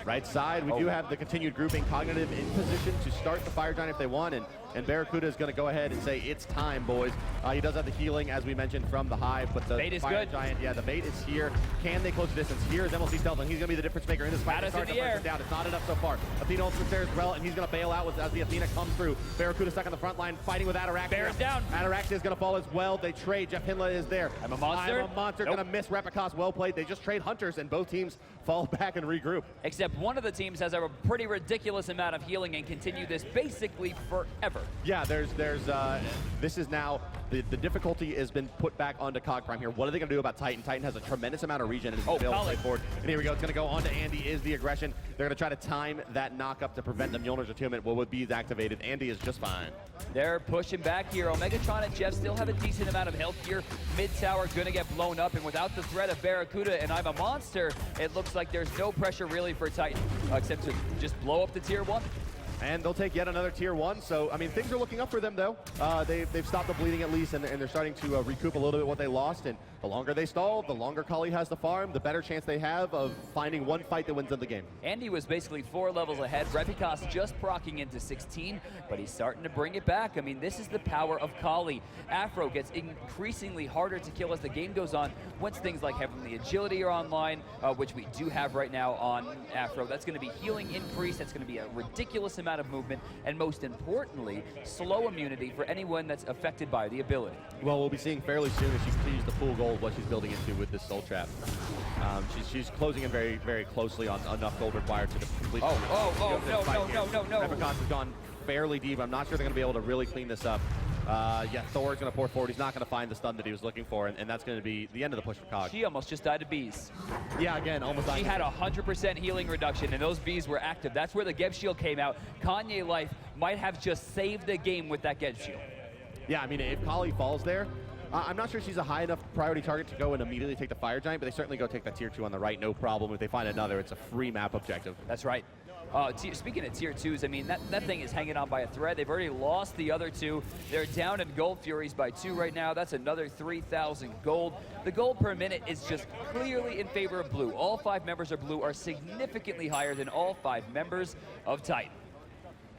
G: Right side, we do have the continued grouping. Cognitive in position to start the Fire Giant if they want, and Barracuda is going to go ahead and say, it's time, boys. He does have the healing, as we mentioned, from the Hive, but the
H: bait is
G: Fire
H: good.
G: Giant, yeah, the bait is here. Can they close the distance? Here is MLC Stealth, and he's going to be the difference maker in this fight.
H: Batta's in the air.
G: Down. It's not enough so far. Athena ultimate's there as well, and he's going to bail out as the Athena comes through. Barracuda stuck on the front line, fighting with Ataraxia.
H: Bear's down.
G: Ataraxia is going to fall as well. They trade. Jeff Hinla is there.
H: I'm a monster.
G: I'm a monster.
H: Nope.
G: Going to miss Repicos. Well played. They just trade Hunters, and both teams fall back and regroup.
H: Except one of the teams has a pretty ridiculous amount of healing and continue this basically forever.
G: Yeah, this is now, the difficulty has been put back onto Cog Prime here. What are they going to do about Titan? Titan has a tremendous amount of regen and is able to play forward. And here we go, it's going to go on to Andy, is the aggression. They're going to try to time that knock-up to prevent the Mjolnir's attunement. What would be activated? Andy is just fine.
H: They're pushing back here. Omegatron and Jeff still have a decent amount of health here. Mid-tower going to get blown up, and without the threat of Barracuda and I'm a Monster, it looks like there's no pressure really for Titan, except to just blow up the tier 1.
G: And they'll take yet another tier 1. So, I mean, things are looking up for them, though. They've stopped the bleeding at least, and they're starting to recoup a little bit what they lost. And the longer they stall, the longer Kali has to farm, the better chance they have of finding one fight that wins them the game.
H: Andy was basically 4 levels ahead. Repicos just proccing into 16, but he's starting to bring it back. I mean, this is the power of Kali. Afro gets increasingly harder to kill as the game goes on. Once things like Heavenly Agility are online, which we do have right now on Afro, that's going to be healing increase. That's going to be a ridiculous amount of movement, and most importantly, slow immunity for anyone that's affected by the ability.
G: Well, we'll be seeing fairly soon as she continues to pull gold what she's building into with this soul trap. She's closing in very, very closely on enough gold required to complete.
H: No.
G: Repicos has gone fairly deep. I'm not sure they're going to be able to really clean this up. Yeah, Thor's going to pour forward. He's not going to find the stun that he was looking for, and that's going to be the end of the push for Cog.
H: She almost just died to bees.
G: Yeah, again, almost died.
H: She had 100% healing reduction, and those bees were active. That's where the Geb Shield came out. Kanye Life might have just saved the game with that Geb Shield.
G: Yeah, I mean, if Kali falls there, I'm not sure she's a high enough priority target to go and immediately take the Fire Giant, but they certainly go take that tier 2 on the right, no problem. If they find another, it's a free map objective.
H: That's right. Speaking of tier 2s, I mean, that thing is hanging on by a thread. They've already lost the other 2. They're down in Gold Furies by 2 right now. That's another 3,000 gold. The gold per minute is just clearly in favor of blue. All 5 members of blue are significantly higher than all 5 members of Titan.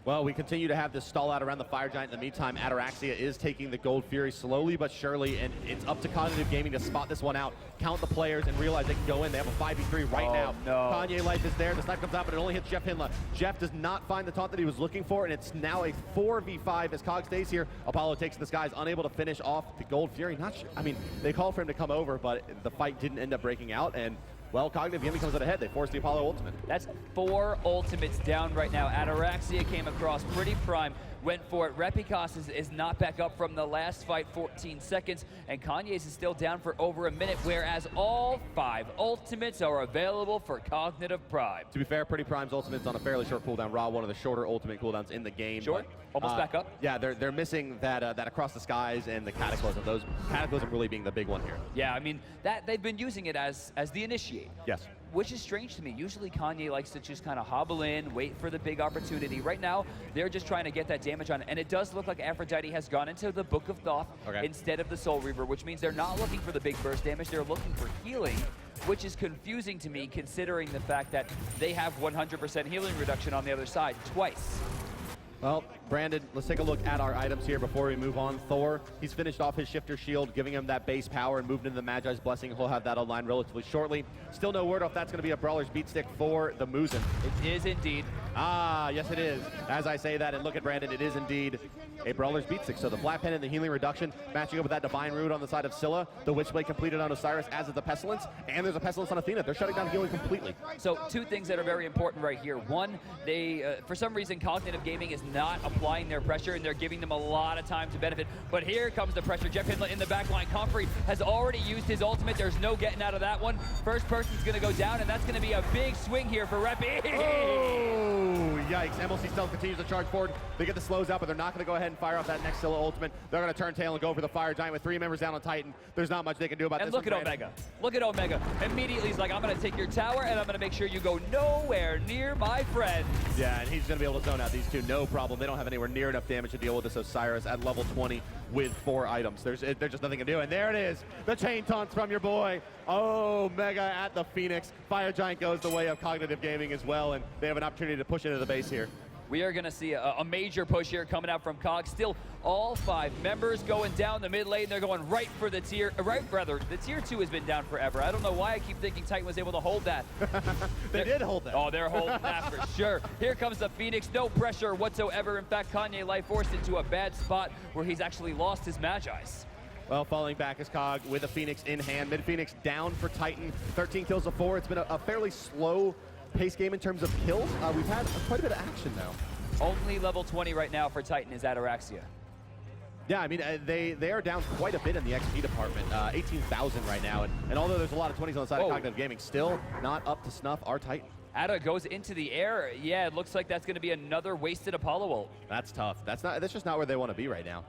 G: Well, we continue to have this stall out around the Fire Giant. In the meantime, Ataraxia is taking the Gold Fury slowly but surely, and it's up to Cognitive Gaming to spot this one out, count the players, and realize they can go in. They have a 5v3 right now.
H: No.
G: Kanye Life is there. The snipe comes out, but it only hits Jeff Hinla. Jeff does not find the taunt that he was looking for, and it's now a 4v5 as Cog stays here. Apollo takes the skies, unable to finish off the Gold Fury. Not sure. I mean, they called for him to come over, but the fight didn't end up breaking out, and well, Cognitive Gaming comes out ahead. They force the Apollo ultimate. That's
H: 4 ultimates down right now. Ataraxia came across pretty prime, went for it. Repicos is not back up from the last fight, 14 seconds, and Kanye's is still down for over a minute, whereas all 5 ultimates are available for Cognitive Prime.
G: To be fair, Pretty Prime's ultimate's on a fairly short cooldown. Raw, one of the shorter ultimate cooldowns in the game.
H: Short? Almost back up?
G: Yeah, they're missing that Across the Skies and the Cataclysm. Those Cataclysm really being the big one here.
H: Yeah, I mean, that they've been using it as the initiate.
G: Yes.
H: Which is strange to me. Usually Kanye likes to just kind of hobble in, wait for the big opportunity. Right now, they're just trying to get that damage on. And it does look like Aphrodite has gone into the Book of Thoth instead of the Soul Reaver, which means they're not looking for the big burst damage. They're looking for healing, which is confusing to me considering the fact that they have 100% healing reduction on the other side twice.
G: Well, Brandon, let's take a look at our items here before we move on. Thor, he's finished off his Shifter Shield, giving him that base power and moved into the Magi's Blessing. He'll have that online relatively shortly. Still no word if that's going to be a Brawler's Beat Stick for the Muzen.
H: It is indeed.
G: Ah, yes it is. As I say that and look at Brandon, it is indeed a Brawler's Beat Stick. So the Flat Pen and the healing reduction matching up with that Divine Root on the side of Scylla. The Witchblade completed on Osiris, as is the Pestilence. And there's a Pestilence on Athena. They're shutting down healing completely.
H: So 2 things that are very important right here. One, they, for some reason, Cognitive Gaming is not applying their pressure, and they're giving them a lot of time to benefit. But here comes the pressure. Jeff Hinla in the back line. Comfrey has already used his ultimate. There's no getting out of that one. First person's going to go down, and that's going to be a big swing here for Reppy.
G: Oh, yikes. MLC Stealth continues to charge forward. They get the slows out, but they're not going to go ahead and fire off that next Scylla ultimate. They're going to turn tail and go for the Fire Giant with 3 members down on Titan. There's not much they can do about this.
H: And look at Omega. Look at Omega. Immediately he's like, I'm going to take your tower, and I'm going to make sure you go nowhere near my friends.
G: Yeah, and he's going to be able to zone out these 2, no problem. They don't have anywhere near enough damage to deal with this Osiris at level 20 with 4 items. There's just nothing to do. And there it is, the chain taunts from your boy. Oh, Mega at the Phoenix. Fire Giant goes the way of Cognitive Gaming as well, and they have an opportunity to push into the base here.
H: We are going to see a major push here coming out from Cog. Still all 5 members going down the mid lane. They're going right for the tier, the tier 2 has been down forever. I don't know why I keep thinking Titan was able to hold that.
G: They did hold that.
H: Oh, they're holding that for sure. Here comes the Phoenix. No pressure whatsoever. In fact, Kanye Life forced into a bad spot where he's actually lost his Magi's.
G: Well, falling back is Cog with a Phoenix in hand. Mid Phoenix down for Titan. 13 kills to 4. It's been a fairly slow pace game in terms of kills. We've had quite a bit of action now.
H: Only level 20 right now for Titan is Ataraxia.
G: Yeah, I mean, they are down quite a bit in the XP department, 18,000 right now. And although there's a lot of 20s on the side of Cognitive Gaming, still not up to snuff are Titan.
H: Ada goes into the air. Yeah, it looks like that's going to be another wasted Apollo ult.
G: That's tough. That's just not where they want to be right now.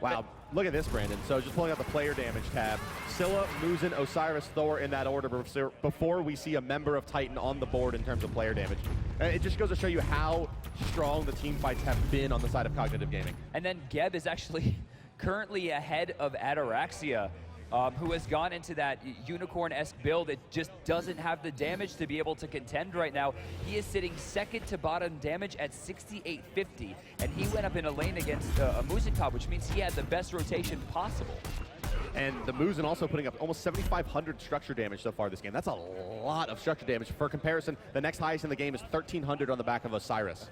G: Wow, look at this, Brandon. So just pulling out the player damage tab. Scylla, Muzen, Osiris, Thor in that order before we see a member of Titan on the board in terms of player damage. It just goes to show you how strong the team fights have been on the side of Cognitive Gaming.
H: And then Geb is actually currently ahead of Ataraxia, who has gone into that unicorn-esque build. It just doesn't have the damage to be able to contend right now. He is sitting second to bottom damage at 6850, and he went up in a lane against a Muzen top, which means he had the best rotation possible.
G: And the Muzen also putting up almost 7,500 structure damage so far this game. That's a lot of structure damage. For comparison, the next highest in the game is 1,300 on the back of Osiris.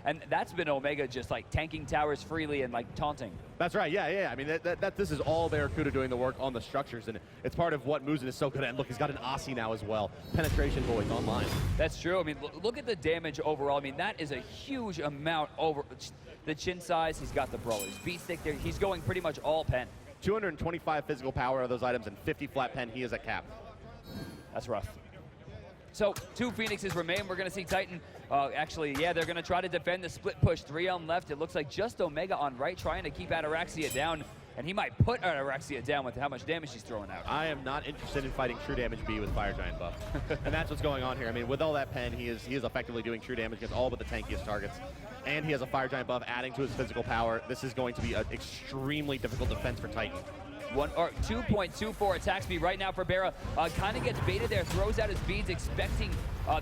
H: And that's been Omega just like tanking towers freely and like taunting.
G: That's right, yeah. I mean, this is all Barracuda doing the work on the structures, and it's part of what Muzen is so good at. And look, he's got an Aussie now as well. Penetration Voids online.
H: That's true. I mean, look at the damage overall. I mean, that is a huge amount over the chin size. He's got the brawlers, beat stick there. He's going pretty much all pen.
G: 225 physical power of those items and 50 flat pen. He is at cap.
H: That's rough. So 2 Phoenixes remain. We're going to see Titan. Actually, yeah, they're going to try to defend the split push. 3 on left. It looks like just Omega on right, trying to keep Ataraxia down. And he might put Ataraxia down with how much damage he's throwing out.
G: I am not interested in fighting True Damage B with Fire Giant buff. And that's what's going on here. I mean, with all that pen, he is effectively doing true damage against all but the tankiest targets. And he has a Fire Giant buff adding to his physical power. This is going to be an extremely difficult defense for Titan.
H: 2.24 attack speed right now for Barra. Kind of gets baited there, throws out his beads, expecting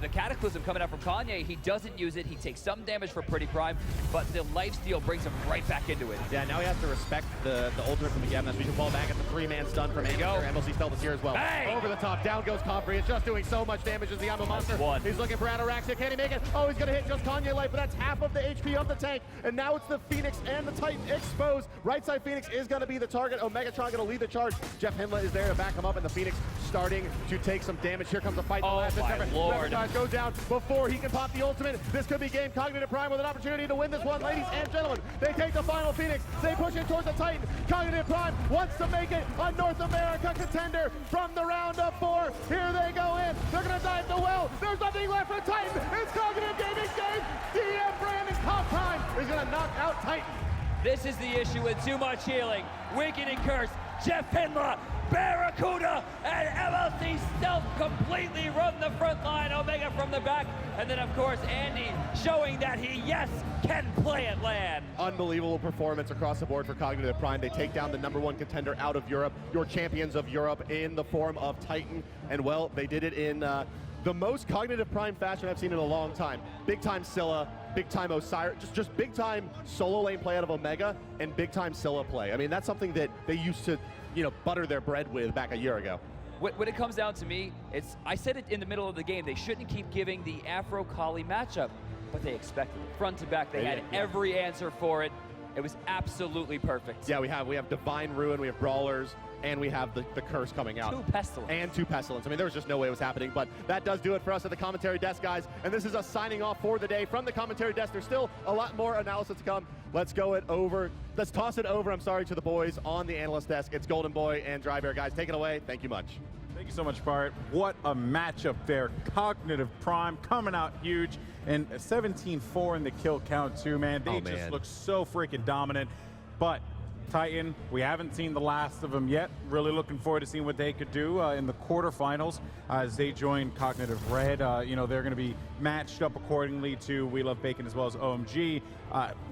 H: the Cataclysm coming out from Kanye. He doesn't use it. He takes some damage for Pretty Prime, but the lifesteal brings him right back into it.
G: Yeah, now he has to respect the ultimate from the Gem. As we can fall back at the 3-man stun from Anger. MLC Stealth is here as well.
H: Bang!
G: Over the top, down goes Comfrey. It's just doing so much damage as the Ammo Monster. He's looking for Ataraxia. Can he make it? Oh, he's going to hit just Kanye Life, but that's half of the HP of the tank. And now it's the Phoenix and the Titan exposed. Right side Phoenix is going to be the target. Omegatron going to lead the charge. Jeff Hinla is there to back him up, and the Phoenix starting to take some damage. Here comes the fight.
H: Oh, my Lord.
G: Goes down before he can pop the ultimate. This could be game. Cognitive Prime with an opportunity to win this one. Ladies and gentlemen, they take the final Phoenix. They push it towards the Titan. Cognitive Prime wants to make it a North America contender from the round of 4. Here they go in. They're going to dive the well. There's nothing left for Titan. It's Cognitive Gaming game. DM Brandon Cog Prime is going to knock out Titan.
H: This is the issue with too much healing. Wicked and Cursed, Jeff Hinla, Barracuda, and MLC Stealth completely run the front line. Omega from the back. And then, of course, Andy showing that he, yes, can play at LAN.
G: Unbelievable performance across the board for Cognitive Prime. They take down the #1 contender out of Europe, your champions of Europe, in the form of Titan. And, well, they did it in the most Cognitive Prime fashion I've seen in a long time. Big-time Scylla, big-time Osiris, just big-time solo lane play out of Omega, and big-time Scylla play. I mean, that's something that they used to, butter their bread with back a year ago.
H: When it comes down to me, I said it in the middle of the game, they shouldn't keep giving the Afro-Kali matchup, but they expected it. Front to back, they had every answer for it. It was absolutely perfect.
G: Yeah, we have Divine Ruin, we have Brawlers, and we have the Curse coming out.
H: 2 Pestilence.
G: And 2 Pestilence. I mean, there was just no way it was happening, but that does do it for us at the commentary desk, guys. And this is us signing off for the day from the commentary desk. There's still a lot more analysis to come. Let's toss it over, to the boys on the analyst desk. It's Golden Boy and Dry Bear. Guys, take it away. Thank you much.
C: Thank you so much, Bart. What a matchup there. Cognitive Prime coming out huge, and 17-4 in the kill count too, man. They just look so freaking dominant. But Titan, we haven't seen the last of them yet. Really looking forward to seeing what they could do in the quarterfinals as they join Cognitive Red. They're going to be matched up accordingly to We Love Bacon as well as OMG.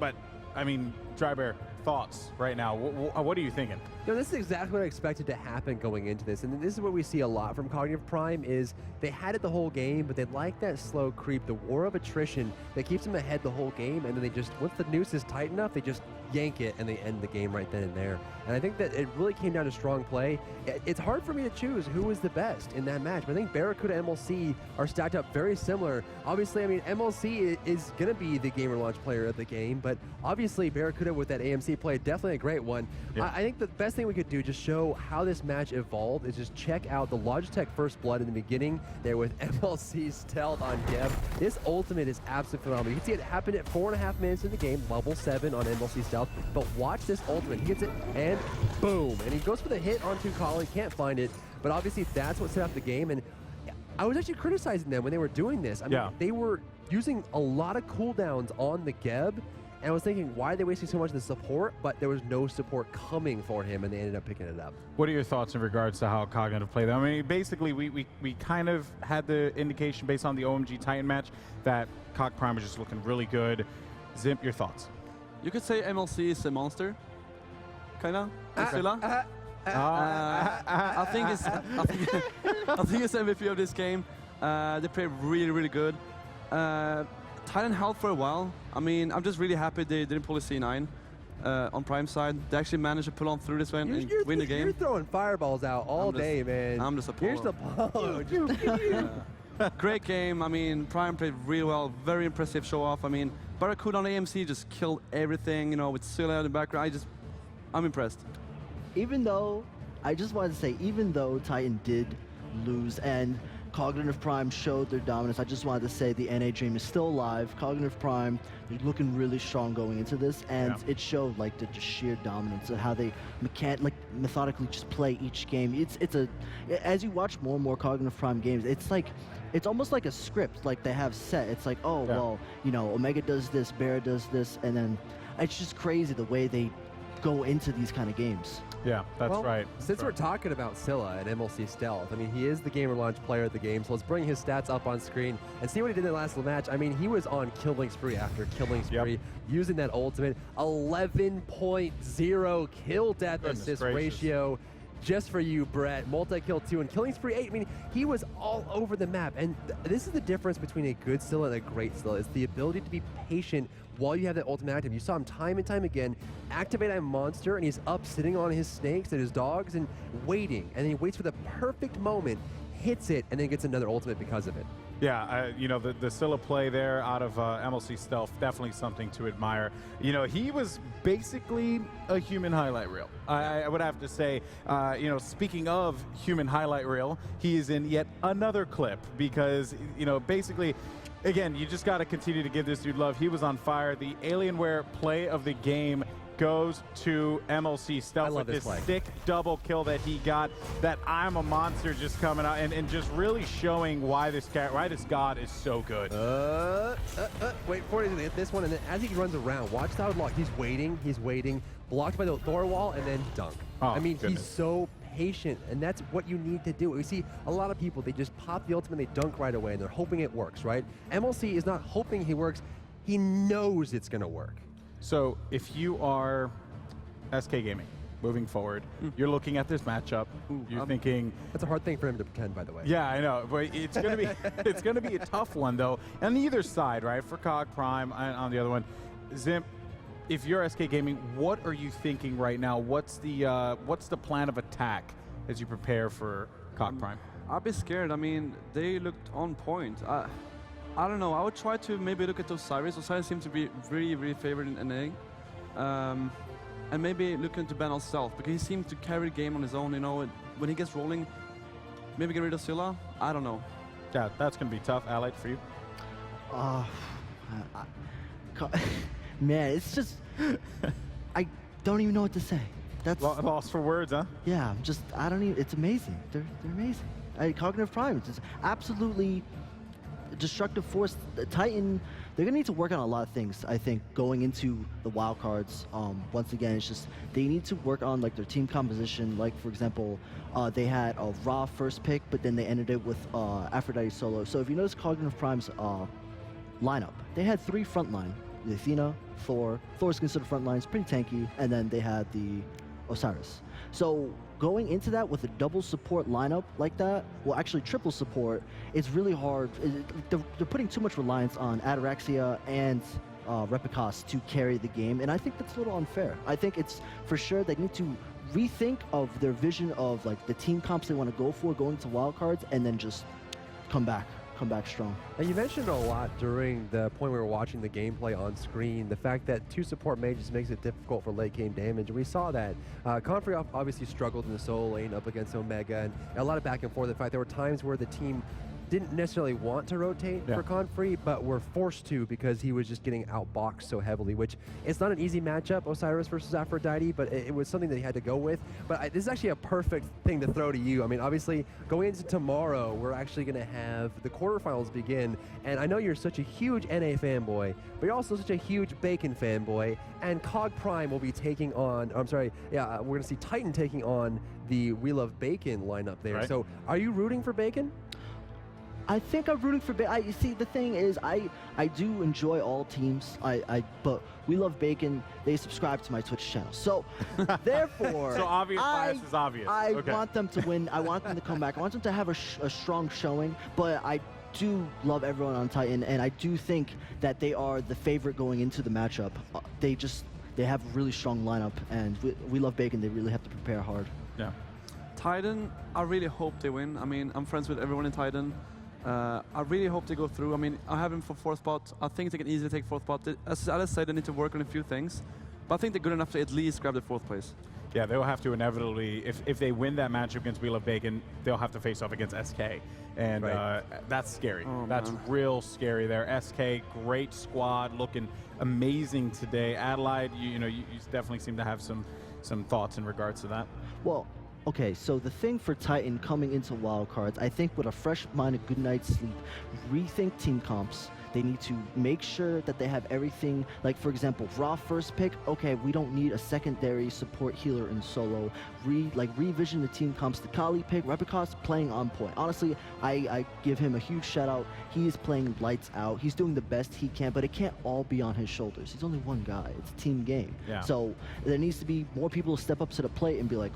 C: But, I mean, Dry Bear, thoughts right now? What are you thinking?
D: This is exactly what I expected to happen going into this, and this is what we see a lot from Cognitive Prime is they had it the whole game, but they like that slow creep, the war of attrition that keeps them ahead the whole game, and then they just, once the noose is tight enough, they just yank it and they end the game right then and there. And I think that it really came down to strong play. It's hard for me to choose who was the best in that match, but I think Barracuda and MLC are stacked up very similar. Obviously, I mean, MLC is going to be the gamer launch player of the game, but obviously Barracuda Barracuda with that AMC play, definitely a great one.
C: Yeah.
D: I think the best thing we could do, just show how this match evolved, is just check out the Logitech First Blood in the beginning there with MLC Stealth on Geb. This ultimate is absolutely phenomenal. You can see it happened at 4.5 minutes in the game, level 7 on MLC Stealth, but watch this ultimate. He gets it, and boom. And he goes for the hit onto Kali, can't find it, but obviously that's what set up the game. And I was actually criticizing them when they were doing this. I mean, they were using a lot of cooldowns on the Geb, and I was thinking, why are they wasting so much of the support? But there was no support coming for him, and they ended up picking it up.
C: What are your thoughts in regards to how Cognitive played that? I mean, basically, we kind of had the indication based on the OMG Titan match that Cog Prime was just looking really good. Zimp, your thoughts?
E: You could say MLC is a monster, kinda. Godzilla. I think it's MVP of this game. They played really, really good. Titan held for a while. I mean, I'm just really happy they didn't pull a C9 on Prime side. They actually managed to pull on through this one and win the game.
D: You're throwing fireballs out all day, man.
E: I'm just a
D: Here's the ball.
E: Great game. I mean, Prime played really well. Very impressive show off. I mean, Barracuda on AMC just killed everything, you know, with Scylla in the background. I'm impressed.
F: Even though, I just wanted to say, even though Titan did lose and Cognitive Prime showed their dominance, I just wanted to say the NA Dream is still alive. Cognitive Prime, they're looking really strong going into this, and it showed like the just sheer dominance of how they methodically just play each game. It's as you watch more and more Cognitive Prime games, it's almost like a script, like they have set. It's like, oh well, you know, Omega does this, Bear does this, and then it's just crazy the way they go into these kind of games.
C: Yeah, that's right.
D: Since we're talking about Scylla and MLC Stealth, I mean, he is the Gamer Launch player of the game, so let's bring his stats up on screen and see what he did in the last match. I mean, he was on killing spree after killing spree, using that ultimate, 11.0 kill death assist ratio. Just for you, Brett. Multi-kill 2 and killing spree 8. I mean, he was all over the map. And this is the difference between a good Scylla and a great Scylla. It's the ability to be patient while you have that ultimate active. You saw him time and time again activate a monster, and he's up sitting on his snakes and his dogs and waiting. And then he waits for the perfect moment, hits it, and then gets another ultimate because of it.
C: Yeah, you know, the Scylla play there out of MLC Stealth, definitely something to admire. You know, he was basically a human highlight reel. I would have to say, you know, speaking of human highlight reel, he is in yet another clip because, you know, basically, again, you just got to continue to give this dude love. He was on fire. The Alienware play of the game goes to MLC Stealth with this sick double kill that he got. That I'm a monster just coming out and just really showing why this god is so good.
D: Wait for him to hit this one, and then as he runs around, watch that lock. He's waiting, blocked by the Thor wall, and then dunk. I mean, he's so patient, and that's what you need to do. We see a lot of people, they just pop the ultimate, they dunk right away, and they're hoping it works, right? MLC is not hoping he works. He knows it's going to work.
C: So if you are SK Gaming moving forward, you're looking at this matchup, you're thinking...
D: That's a hard thing for him to pretend, by the way.
C: Yeah, I know, but it's going to be it's going to be a tough one, though. On either side, right? For Cog Prime and on the other one. Zimp, if you're SK Gaming, what are you thinking right now? What's the plan of attack as you prepare for Cog Prime?
E: I'd be scared. I mean, they looked on point. I don't know. I would try to maybe look at Osiris. Osiris seems to be really, really favored in NA. And maybe look into Ben himself, because he seemed to carry the game on his own, you know. When he gets rolling, maybe get rid of Scylla. I don't know.
C: Yeah, that's going to be tough. Alec, for you?
F: Man, it's just... I don't even know what to say. That's
C: lost for words, huh?
F: Yeah, I don't even... It's amazing. They're amazing. Cognitive Prime, it's just absolutely... destructive force. The Titan, they're gonna need to work on a lot of things, I think, going into the wild cards. Once again, it's just they need to work on like their team composition. Like for example, they had a Ra first pick, but then they ended it with Aphrodite solo. So if you notice Cognitive Prime's lineup, they had 3 frontline: the Athena, Thor. Thor's considered frontline, it's pretty tanky, and then they had the Osiris. So going into that with a double support lineup like that, well, actually triple support, it's really hard. They're putting too much reliance on Ataraxia and Repicas to carry the game, and I think that's a little unfair. I think it's for sure they need to rethink of their vision of like the team comps they want to go for going to wildcards, and then just come back come back strong.
D: And you mentioned a lot during the point we were watching the gameplay on screen, the fact that 2 support mages makes it difficult for late game damage. And we saw that. Comfrey obviously struggled in the solo lane up against Omega, and a lot of back and forth. In fact, there were times where the team didn't necessarily want to rotate for Comfrey, but were forced to because he was just getting outboxed so heavily, which it's not an easy matchup, Osiris versus Aphrodite, but it was something that he had to go with. But this is actually a perfect thing to throw to you. I mean, obviously, going into tomorrow, we're actually going to have the quarterfinals begin, and I know you're such a huge NA fanboy, but you're also such a huge Bacon fanboy, and Cog Prime will be taking on, we're going to see Titan taking on the We Love Bacon lineup there.
C: Right.
D: So are you rooting for Bacon?
F: I think I'm rooting for Bacon. You see, the thing is, I do enjoy all teams. But We Love Bacon, they subscribe to my Twitch channel. So, therefore,
C: So obvious bias is obvious.
F: I
C: Okay.
F: want them to win. I want them to come back. I want them to have a strong showing. But I do love everyone on Titan, and I do think that they are the favorite going into the matchup. They have a really strong lineup, and We Love Bacon, they really have to prepare hard.
C: Yeah.
E: Titan, I really hope they win. I mean, I'm friends with everyone in Titan. I really hope they go through. I mean, I have him for 4th spot. I think they can easily take 4th spot. As Alice said, they need to work on a few things. But I think they're good enough to at least grab the 4th place.
C: Yeah, they'll have to inevitably, if they win that matchup against We Love Bacon, they'll have to face off against SK. And that's scary.
E: Oh,
C: that's
E: man.
C: real scary there. SK, great squad, looking amazing today. Adelaide, you definitely seem to have some thoughts in regards to that.
F: Well, okay, so the thing for Titan coming into wildcards, I think with a fresh mind, a good night's sleep, rethink team comps. They need to make sure that they have everything. Like, for example, Raw first pick, okay, we don't need a secondary support healer in solo. Revision the team comps. The Kali pick, Repicos playing on point. Honestly, I give him a huge shout out. He is playing lights out. He's doing the best he can, but it can't all be on his shoulders. He's only one guy. It's a team game.
C: Yeah.
F: So there needs to be more people to step up to the plate and be like,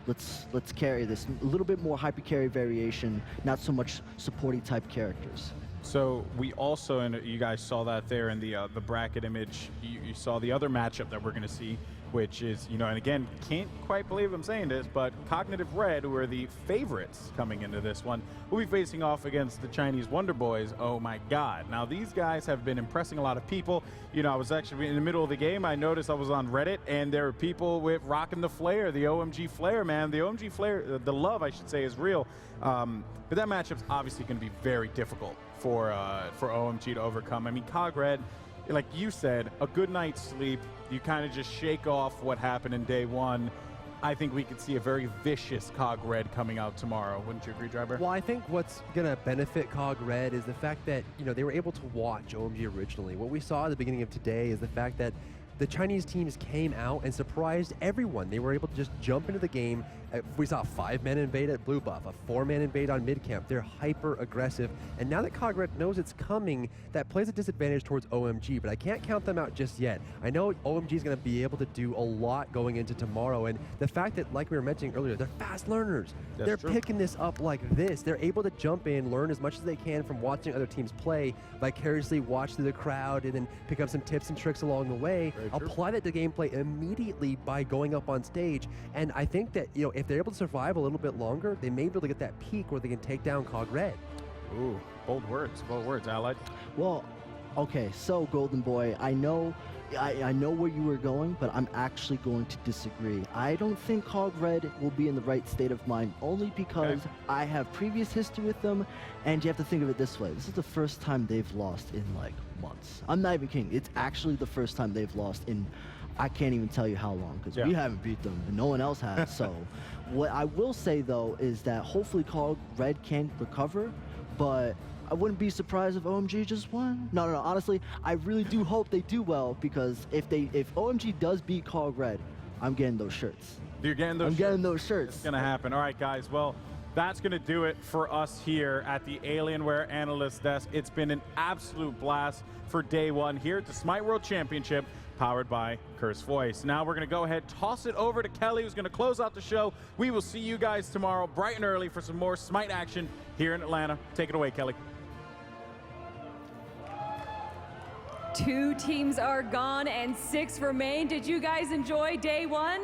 F: let's carry this. A little bit more hyper carry variation, not so much supporty type characters.
C: So we also, and you guys saw that there in the bracket image, you saw the other matchup that we're going to see, which is, and again, can't quite believe I'm saying this, but Cognitive Red, who are the favorites coming into this one, will be facing off against the Chinese Wonder Boys. Oh my God. Now, these guys have been impressing a lot of people. I was actually in the middle of the game, I noticed I was on Reddit, and there were people with rocking the flare, the OMG flare, man. The OMG flare, the love, I should say, is real. But that matchup's obviously going to be very difficult for OMG to overcome. I mean, Cog Red, like you said, a good night's sleep. You kind of just shake off what happened in day one. I think we could see a very vicious Cog Red coming out tomorrow. Wouldn't you agree, Driver?
D: Well, I think what's going to benefit Cog Red is the fact that, they were able to watch OMG originally. What we saw at the beginning of today is the fact that the Chinese teams came out and surprised everyone. They were able to just jump into the game. We saw a 5-man invade at Blue Buff, a 4-man invade on mid camp. They're hyper aggressive. And now that Cog Red knows it's coming, that plays a disadvantage towards OMG, but I can't count them out just yet. I know OMG is going to be able to do a lot going into tomorrow. And the fact that, like we were mentioning earlier, they're fast learners. They're picking this up like this. They're able to jump in, learn as much as they can from watching other teams play, vicariously watch through the crowd, and then pick up some tips and tricks along the way. Apply that to gameplay immediately by going up on stage. And I think that, if they're able to survive a little bit longer, they may be able to get that peak where they can take down Cog Red.
C: Ooh, bold words, Allied.
F: Well, okay, so Golden Boy, I know where you were going, but I'm actually going to disagree. I don't think Cog Red will be in the right state of mind, only because I have previous history with them, and you have to think of it this way. This is the first time they've lost in months. I'm not even kidding. It's actually the first time they've lost in, I can't even tell you how long, because we haven't beat them and no one else has. So what I will say though is that hopefully Cog Red can recover, but I wouldn't be surprised if OMG just won. No, honestly, I really do hope they do well, because if OMG does beat Cog Red, I'm getting those shirts.
C: You're getting those
F: I'm getting those shirts.
C: It's going to happen. All right, guys. Well, that's going to do it for us here at the Alienware Analyst Desk. It's been an absolute blast for day one here at the Smite World Championship, powered by Curse Voice. Now we're going to go ahead, toss it over to Kelly, who's going to close out the show. We will see you guys tomorrow bright and early for some more Smite action here in Atlanta. Take it away, Kelly.
A: 2 teams are gone and 6 remain. Did you guys enjoy day one?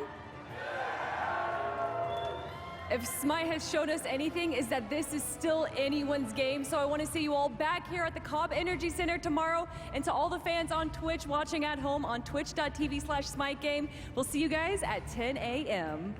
A: If Smite has shown us anything, is that this is still anyone's game. So I want to see you all back here at the Cobb Energy Center tomorrow. And to all the fans on Twitch watching at home on twitch.tv/SmiteGame, we'll see you guys at 10 a.m.